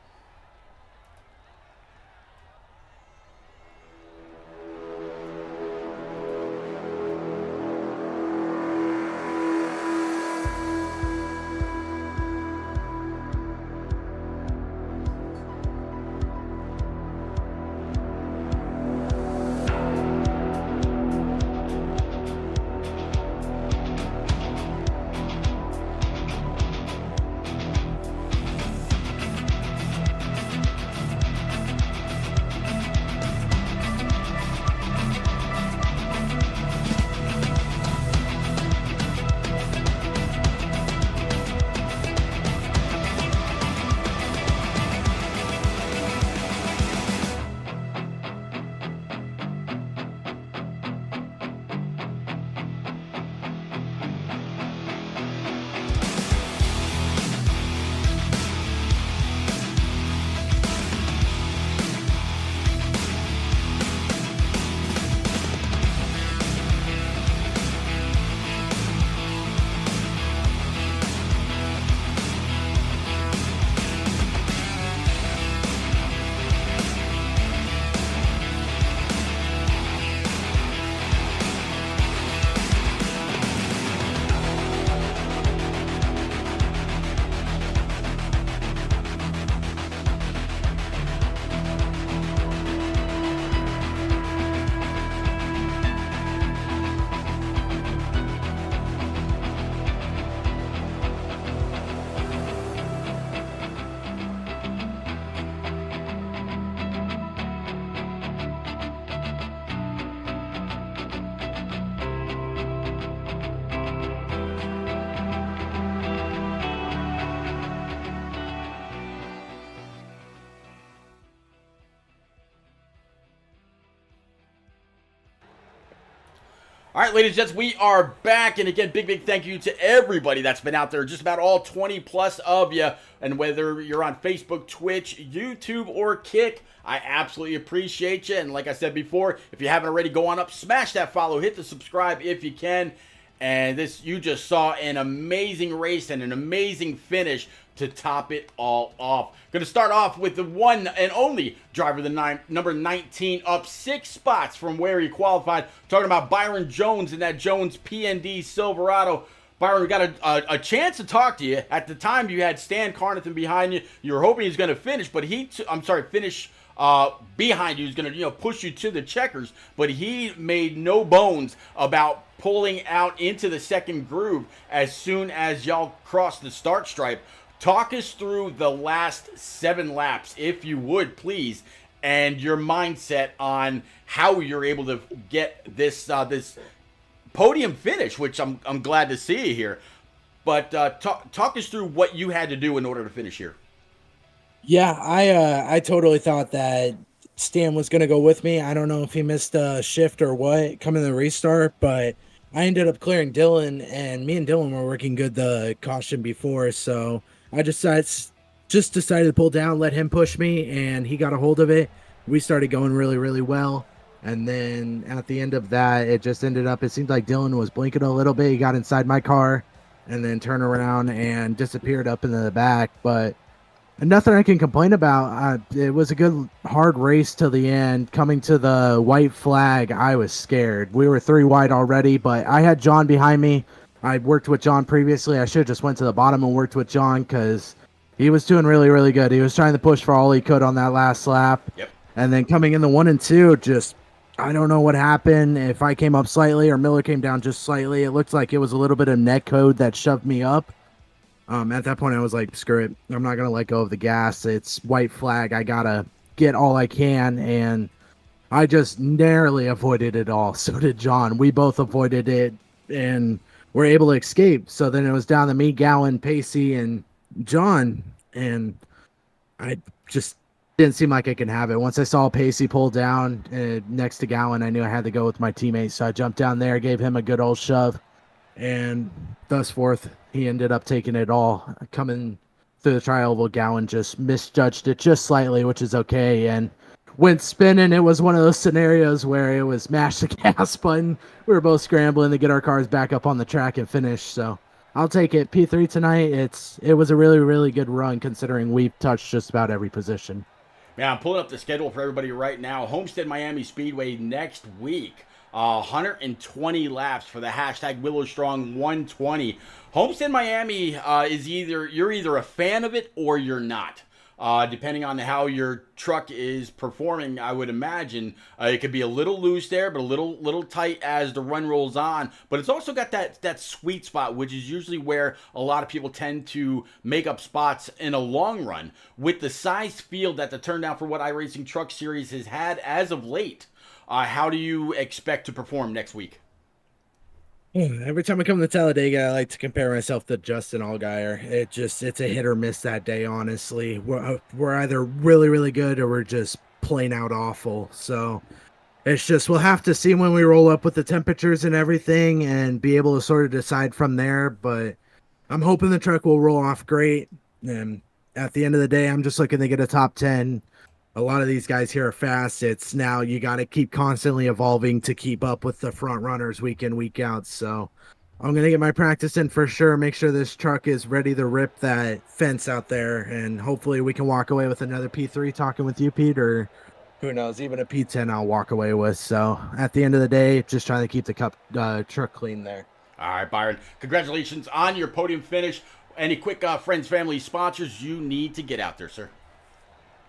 All right, ladies and gents, we are back. And again, big thank you to everybody that's been out there, just about all 20 plus of you. And whether you're on Facebook, Twitch, YouTube, or Kick, I absolutely appreciate you. And like I said before, if you haven't already, go on up, smash that follow, hit the subscribe if you can. And this, you just saw an amazing race and an amazing finish to top it all off. Going to start off with the one and only driver, the number 19, up 6 spots from where he qualified. Talking about Byron Jones in that Jones PND Silverado. Byron, we got a chance to talk to you. At the time, you had Stan Carnathan behind you. You were hoping he was going to finish, but finish behind you. He's going to push you to the checkers, but he made no bones about pulling out into the second groove as soon as y'all crossed the start stripe. Talk us through the last 7 laps, if you would, please, and your mindset on how you're able to get this podium finish, which I'm glad to see you here. But talk us through what you had to do in order to finish here. Yeah, I totally thought that Stan was going to go with me. I don't know if he missed a shift or what coming to the restart, but I ended up clearing Dylan, and me and Dylan were working good the caution before, so I just decided to pull down, let him push me, and he got a hold of it. We started going really, really well. And then at the end of that, it just ended up, it seemed like Dylan was blinking a little bit. He got inside my car and then turned around and disappeared up into the back. But nothing I can complain about. It was a good, hard race till the end. Coming to the white flag, I was scared. We were 3 wide already, but I had John behind me. I worked with John previously. I should have just went to the bottom and worked with John because he was doing really, really good. He was trying to push for all he could on that last lap. Yep. And then coming in the 1 and 2, just, I don't know what happened. If I came up slightly or Miller came down just slightly, it looked like it was a little bit of net code that shoved me up. At that point, I was like, screw it. I'm not going to let go of the gas. It's white flag. I got to get all I can. And I just narrowly avoided it all. So did John. We both avoided it and were able to escape. So then it was down to me, Gowan, Pacey, and John. And I just didn't seem like I could have it. Once I saw Pacey pull down next to Gowan, I knew I had to go with my teammate. So I jumped down there, gave him a good old shove. And thus forth, he ended up taking it all. Coming through the tri-oval, Gowan just misjudged it just slightly, which is okay, and went spinning. It was one of those scenarios where it was mash the gas button. We were both scrambling to get our cars back up on the track and finish. So I'll take it. P3 tonight, it was a really, really good run considering we've touched just about every position. Yeah, I'm pulling up the schedule for everybody right now. Homestead Miami Speedway next week. 120 laps for the hashtag WillowStrong120. Homestead Miami is you're either a fan of it or you're not. Depending on how your truck is performing, I would imagine it could be a little loose there, but a little tight as the run rolls on. But it's also got that sweet spot, which is usually where a lot of people tend to make up spots in a long run. With the size field that the Turndown for What iRacing Truck Series has had as of late, how do you expect to perform next week? Every time I come to Talladega, I like to compare myself to Justin Allgaier. It's a hit or miss that day, honestly. We're either really, really good or we're just plain out awful. So it's just, we'll have to see when we roll up with the temperatures and everything and be able to sort of decide from there. But I'm hoping the truck will roll off great. And at the end of the day, I'm just looking to get a top 10. A lot of these guys here are fast. It's now you got to keep constantly evolving to keep up with the front runners week in, week out. So I'm going to get my practice in for sure. Make sure this truck is ready to rip that fence out there. And hopefully we can walk away with another P3 talking with you, Pete, or who knows, even a P10 I'll walk away with. So at the end of the day, just trying to keep the truck clean there. All right, Byron. Congratulations on your podium finish. Any quick friends, family, sponsors you need to get out there, sir?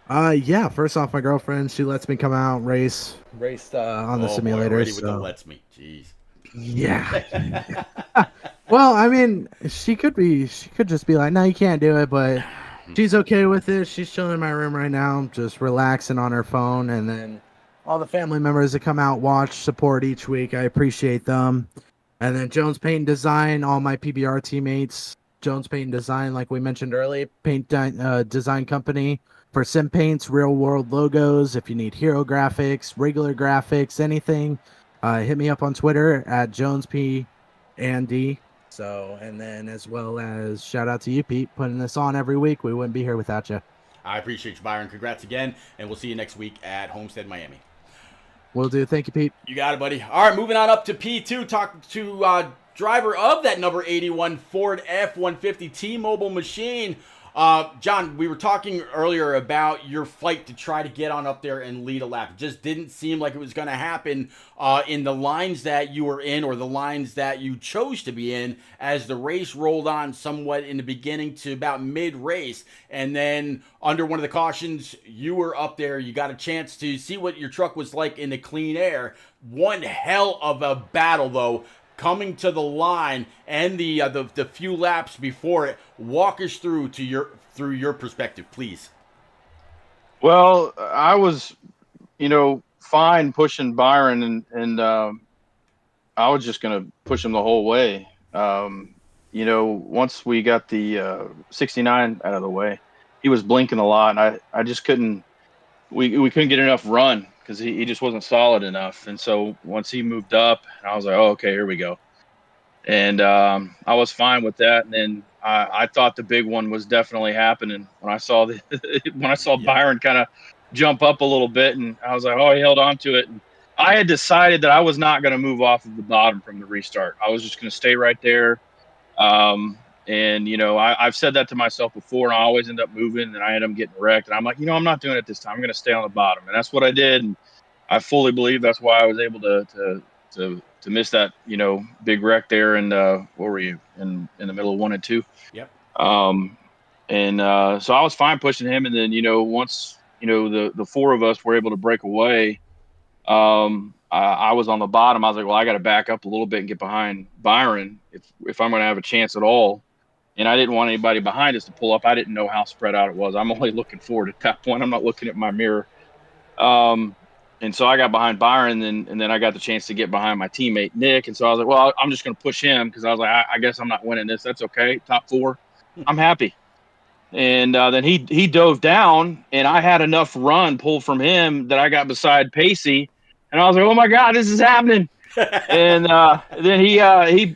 Yeah, first off, my girlfriend, she lets me come out race on the simulator. With the lets me. Jeez. Yeah. Well, I mean, she could just be like, no, you can't do it, but she's okay with it. She's chilling in my room right now, just relaxing on her phone. And then all the family members that come out, watch, support each week, I appreciate them. And then Jones Paint and Design, all my PBR teammates, Jones Paint and Design, like we mentioned earlier, paint design company. For sim paints, real world logos, if you need hero graphics, regular graphics, anything, hit me up on Twitter at JonesP&D. So, and then as well as shout out to you, Pete, putting this on every week. We wouldn't be here without you. I appreciate you, Byron. Congrats again, and we'll see you next week at Homestead Miami. Will do. Thank you, Pete. You got it, buddy. All right, moving on up to P2. Talk to driver of that number 81 Ford F-150 T-Mobile machine. John, we were talking earlier about your fight to try to get on up there and lead a lap. It just didn't seem like it was going to happen in the lines that you were in, or the lines that you chose to be in, as the race rolled on somewhat in the beginning to about mid-race. And then under one of the cautions, you were up there. You got a chance to see what your truck was like in the clean air. One hell of a battle, though, coming to the line and the few laps before it. Walk us through your perspective, please. Well, I was, fine pushing Byron, and I was just going to push him the whole way. Once we got the 69 out of the way, he was blinking a lot, and I just couldn't. We couldn't get enough run because he just wasn't solid enough. And so once he moved up, I was like, oh, okay, here we go. And I was fine with that. And then I thought the big one was definitely happening when I saw Byron kind of jump up a little bit, and I was like, oh, he held on to it. And I had decided that I was not going to move off of the bottom from the restart. I was just going to stay right there. I've said that to myself before, and I always end up moving, and I end up getting wrecked. And I'm like, I'm not doing it this time. I'm going to stay on the bottom. And that's what I did. And I fully believe that's why I was able to miss that, big wreck there. And what were you in the middle of 1 and 2? Yep. So I was fine pushing him. And then, once, the four of us were able to break away, I was on the bottom. I was like, well, I got to back up a little bit and get behind Byron if I'm going to have a chance at all. And I didn't want anybody behind us to pull up. I didn't know how spread out it was. I'm only looking forward at that point. I'm not looking at my mirror. And so I got behind Byron, and then I got the chance to get behind my teammate, Nick. And so I was like, well, I'm just going to push him because I was like, I guess I'm not winning this. That's okay. Top 4. I'm happy. And then he dove down, and I had enough run pulled from him that I got beside Pacey. And I was like, oh, my God, this is happening. And then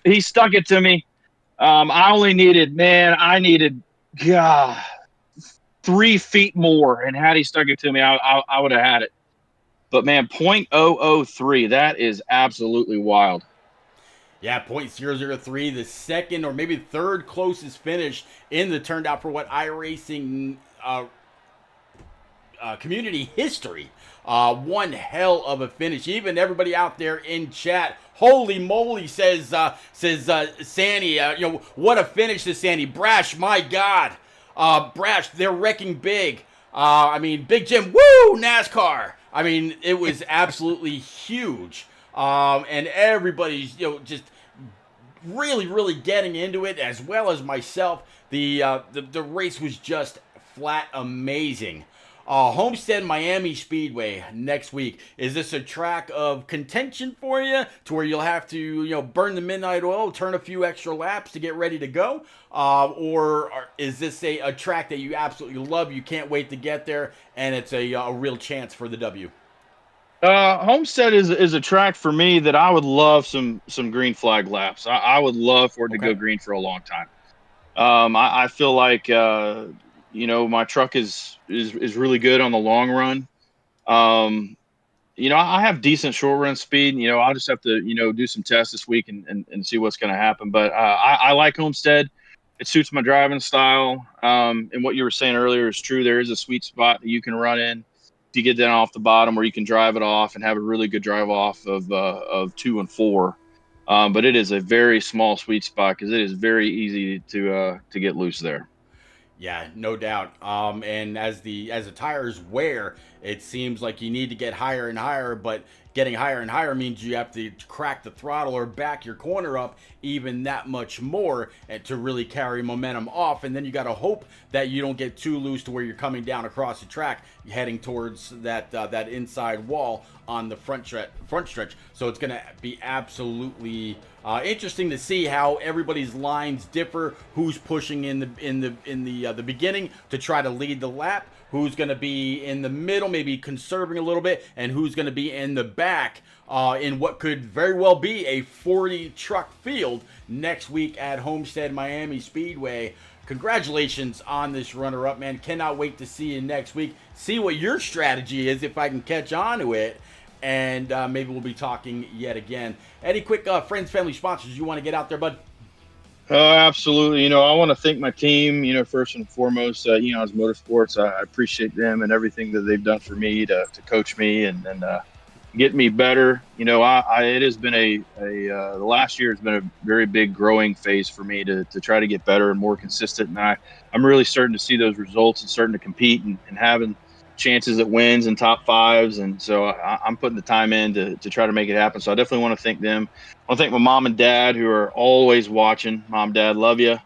he stuck it to me. I needed 3 feet more. And had he stuck it to me, I would have had it. But, man, 0.003, that is absolutely wild. Yeah, 0.003, the second or maybe third closest finish in the turned out for what iRacing community history. One hell of a finish. Even everybody out there in chat, holy moly, says Sandy. What a finish to Sandy. Brash, my God. Brash, they're wrecking big. Big Jim, woo, NASCAR. It was absolutely huge. And everybody's, just really, really getting into it, as well as myself. The race was just flat amazing. Homestead Miami Speedway next week. Is this a track of contention for you to where you'll have to, burn the midnight oil, turn a few extra laps to get ready to go? Or is this a track that you absolutely love, you can't wait to get there, and it's a real chance for the W? Homestead is a track for me that I would love some green flag laps. I would love for it to go green for a long time. I feel like my truck is really good on the long run. I have decent short run speed. I'll just have to do some tests this week and see what's going to happen. But I like Homestead. It suits my driving style. And what you were saying earlier is true. There is a sweet spot that you can run in if you get down off the bottom, where you can drive it off and have a really good drive off of 2 and 4. But it is a very small sweet spot because it is very easy to get loose there. Yeah, no doubt. And as the tires wear, it seems like you need to get higher and higher, but getting higher and higher means you have to crack the throttle or back your corner up even that much more to really carry momentum off. And then you got to hope that you don't get too loose to where you're coming down across the track, heading towards that inside wall on the front stretch. So it's going to be absolutely interesting to see how everybody's lines differ. Who's pushing in the beginning to try to lead the lap? Who's going to be in the middle, maybe conserving a little bit, and who's going to be in the back in what could very well be a 40 truck field next week at Homestead Miami Speedway. Congratulations on this runner-up, man. Cannot wait to see you next week. See what your strategy is, if I can catch on to it. And maybe we'll be talking yet again. Any quick friends, family, sponsors you want to get out there, bud? Oh, absolutely. I want to thank my team, first and foremost, Eons Motorsports. I appreciate them and everything that they've done for me to coach me and get me better. It has been the last year has been a very big growing phase for me to try to get better and more consistent. And I'm really starting to see those results and starting to compete and having chances at wins and top fives. And so I'm putting the time in to try to make it happen. So I definitely want to thank them. I want to thank my mom and dad who are always watching. Mom, dad, love you.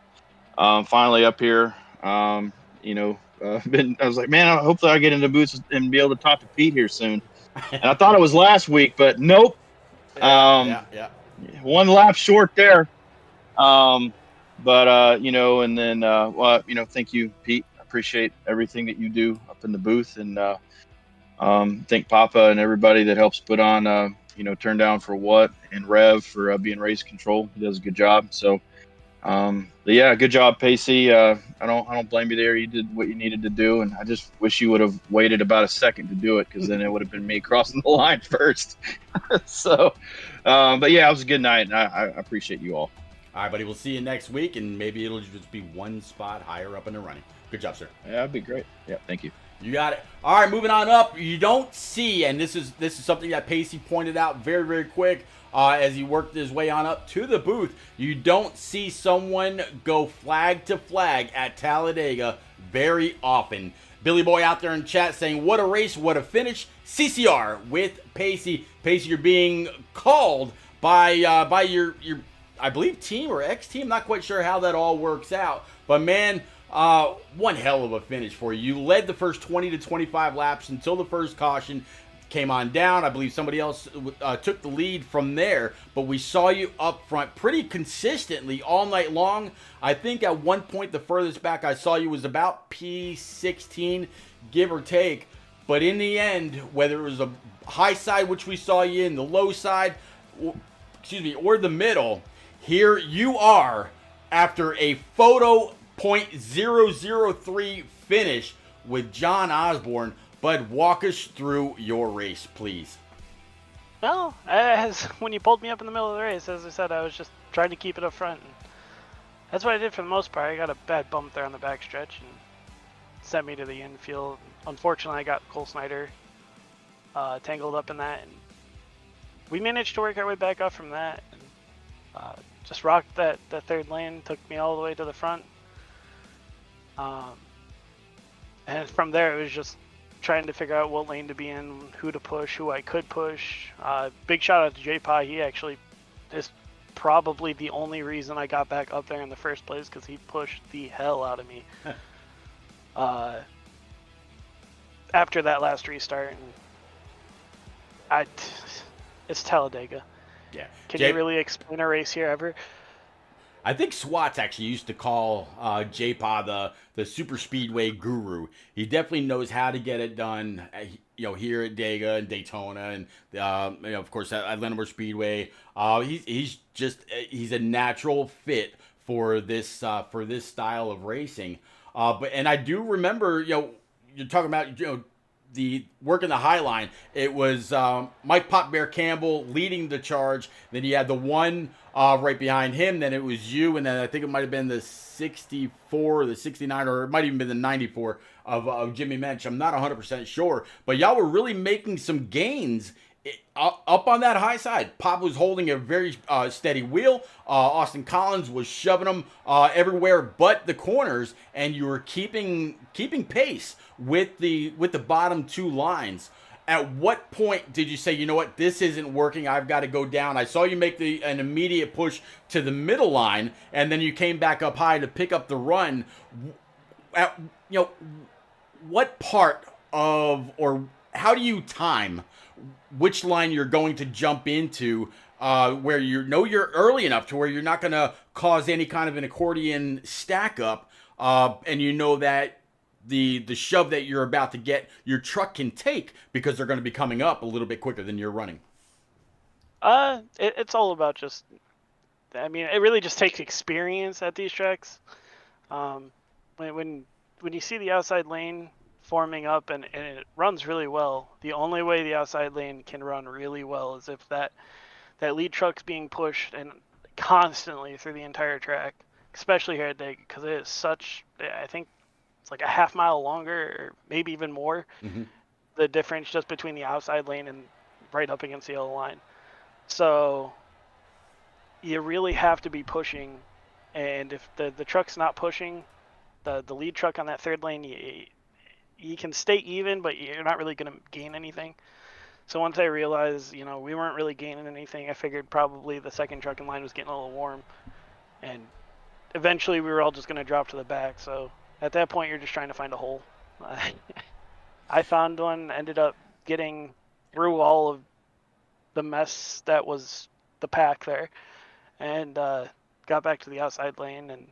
Finally up here. I was like, man, hopefully I get into boots and be able to talk to Pete here soon. And I thought it was last week, but nope. Yeah. One lap short there. And then, thank you, Pete. I appreciate everything that you do up in the booth. And thank Papa and everybody that helps put on, Turn Down for What and Rev for being race control. He does a good job. So, good job, Pacey. I don't blame you there. You did what you needed to do, and I just wish you would have waited about a second to do it, because then it would have been me crossing the line first. So, it was a good night, and I appreciate you all. All right, buddy. We'll see you next week, and maybe it'll just be one spot higher up in the running. Good job, sir. Yeah, that'd be great. Yeah, thank you. You got it. All right, moving on up. You don't see, and this is something that Pacey pointed out very, very quick as he worked his way on up to the booth. You don't see someone go flag to flag at Talladega very often. Billy Boy out there in chat saying, what a race, what a finish. CCR with Pacey. Pacey, you're being called by your I believe team or ex-team. Not quite sure how that all works out. But man, one hell of a finish for you. You led the first 20 to 25 laps until the first caution came on down. I believe somebody else took the lead from there, but we saw you up front pretty consistently all night long. I think at one point the furthest back I saw you was about P16, give or take. But in the end, whether it was a high side, which we saw you in, the low side, or the middle, here you are after a photo .003 finish with John Osborne. Bud, walk us through your race, please. Well, when you pulled me up in the middle of the race, as I said, I was just trying to keep it up front. And that's what I did for the most part. I got a bad bump there on the back stretch and sent me to the infield. Unfortunately, I got Cole Snyder tangled up in that. And we managed to work our way back up from that. And, just rocked that third lane, took me all the way to the front. And from there, it was just trying to figure out what lane to be in, who to push, who I could push. Big shout out to J-Pa. He actually is probably the only reason I got back up there in the first place, because he pushed the hell out of me after that last restart. And it's Talladega. Yeah. Can you really explain a race here ever? I think Swats actually used to call J-Pa the super speedway guru. He definitely knows how to get it done, here at Dega and Daytona, and of course at Lindenburg Speedway. He's a natural fit for this style of racing. And I do remember, you're talking about the work in the high line. It was Mike Pop Bear Campbell leading the charge. Then you had the one right behind him. Then it was you, and then I think it might have been the 64, the 69, or it might even been the 94 of Jimmy Mensch. I'm not 100% sure, but y'all were really making some gains up on that high side. Pop was holding a very steady wheel. Austin Collins was shoving them everywhere but the corners, and you were keeping pace with the bottom two lines. At what point did you say, you know what, this isn't working, I've got to go down? I saw you make an immediate push to the middle line, and then you came back up high to pick up the run. What part of, or how do you time which line you're going to jump into where you're early enough to where you're not going to cause any kind of an accordion stack up, and you know that the shove that you're about to get, your truck can take, because they're going to be coming up a little bit quicker than you're running? It's all about just, it really just takes experience at these tracks. When you see the outside lane forming up and it runs really well, the only way the outside lane can run really well is if that lead truck's being pushed and constantly through the entire track. especially here at Daytona, because it is such. I think it's like a half mile longer, or maybe even more. Mhm. The difference just between the outside lane and right up against the yellow line. So you really have to be pushing, and if the truck's not pushing, the lead truck on that third lane, you can stay even, but you're not really going to gain anything. So once I realized, we weren't really gaining anything, I figured probably the second truck in line was getting a little warm, and eventually we were all just going to drop to the back. So at that point, you're just trying to find a hole. I found one, ended up getting through all of the mess that was the pack there, and got back to the outside lane, and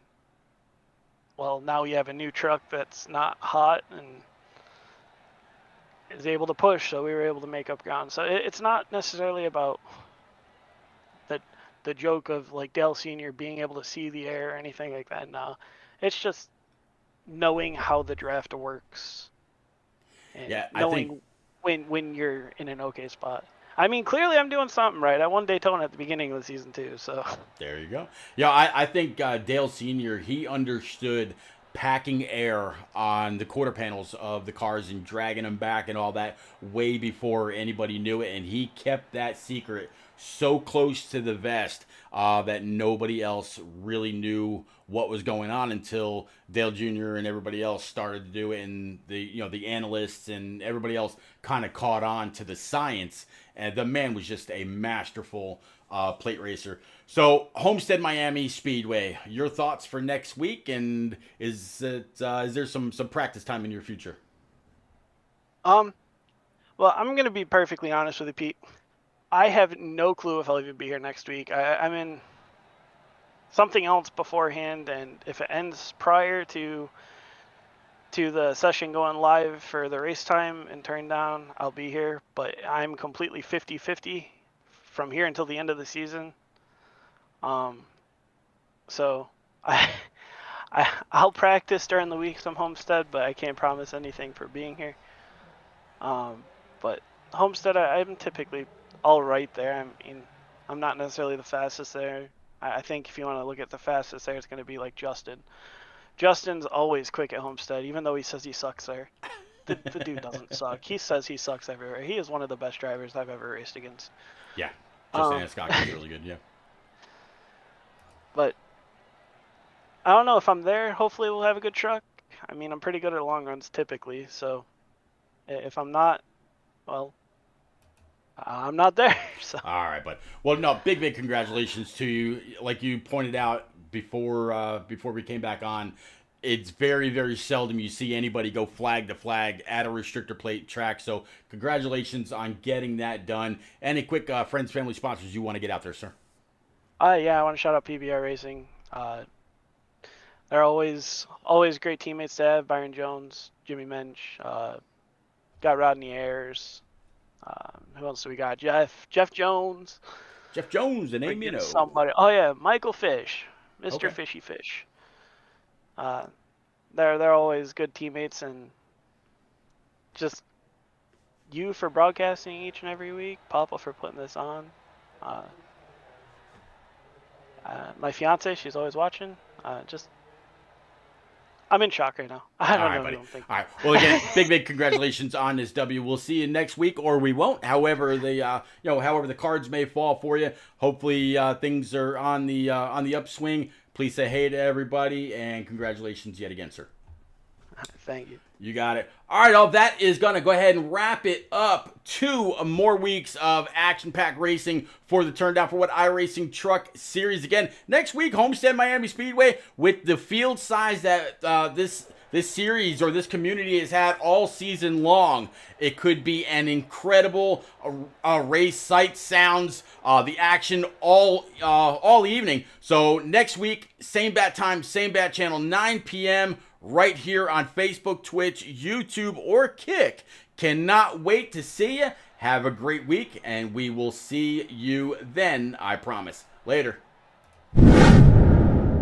well, now we have a new truck that's not hot and is able to push, so we were able to make up ground. So it's not necessarily about the joke of like Dale Sr. being able to see the air or anything like that. No, it's just knowing how the draft works and Yeah, I knowing think when you're in an okay spot. I mean, clearly I'm doing something right. I won Daytona at the beginning of the season too, so. there you go. Yeah, I think Dale Sr., he understood packing air on the quarter panels of the cars and dragging them back and all that way before anybody knew it, and he kept that secret so close to the vest that nobody else really knew what was going on until Dale Jr. and everybody else started to do it, and the analysts and everybody else kind of caught on to the science. And the man was just a masterful plate racer. So Homestead Miami Speedway, your thoughts for next week, and is there some practice time in your future? Well, I'm gonna be perfectly honest with you, Pete. I have no clue if I'll even be here next week. I'm in something else beforehand, and if it ends prior to the session going live for the race time and turn down, I'll be here. But I'm completely 50-50 from here until the end of the season. So I'll practice during the weeks from Homestead, but I can't promise anything for being here. But Homestead, I'm typically all right there. I mean, I'm not necessarily the fastest there. I think if you want to look at the fastest there, it's going to be like Justin. Justin's always quick at Homestead, even though he says he sucks there. The dude doesn't suck. He says he sucks everywhere. He is one of the best drivers I've ever raced against. Yeah, Justin Scott is really good, yeah. But I don't know if I'm there. Hopefully we'll have a good truck. I mean, I'm pretty good at long runs typically, so if I'm not, well, I'm not there. So. All right, but well, no, big congratulations to you. Like you pointed out before we came back on, it's very seldom you see anybody go flag to flag at a restrictor plate track. So congratulations on getting that done. Any quick friends, family, sponsors you want to get out there, sir? Yeah, I want to shout out PBR Racing. They're always great teammates to have. Byron Jones, Jimmy Mensch, got Rodney Ayers. Who else do we got? Jeff Jones. Jeff Jones, the name you know. Somebody. Oh yeah, Michael Fish, Mr. Okay. Fishy Fish. They're always good teammates, and just you for broadcasting each and every week, Papa for putting this on. My fiance, she's always watching. I'm in shock right now. I don't know what I'm thinking. All right. Well, again, big congratulations on this W. We'll see you next week, or we won't. However, however the cards may fall for you. Hopefully, things are on the upswing. Please say hey to everybody, and congratulations yet again, sir. Thank you. You got it. All right, all that is going to go ahead and wrap it up. 2 more weeks of action-packed racing for the Turn Down for What iRacing Truck Series. Again, next week, Homestead Miami Speedway, with the field size that this series or this community has had all season long. It could be an incredible race. Sight sounds, the action all evening. So next week, same bat time, same bat channel, 9 p.m., right here on Facebook, Twitch, YouTube, or Kick. Cannot wait to see you. Have a great week, and we will see you then, I promise. Later.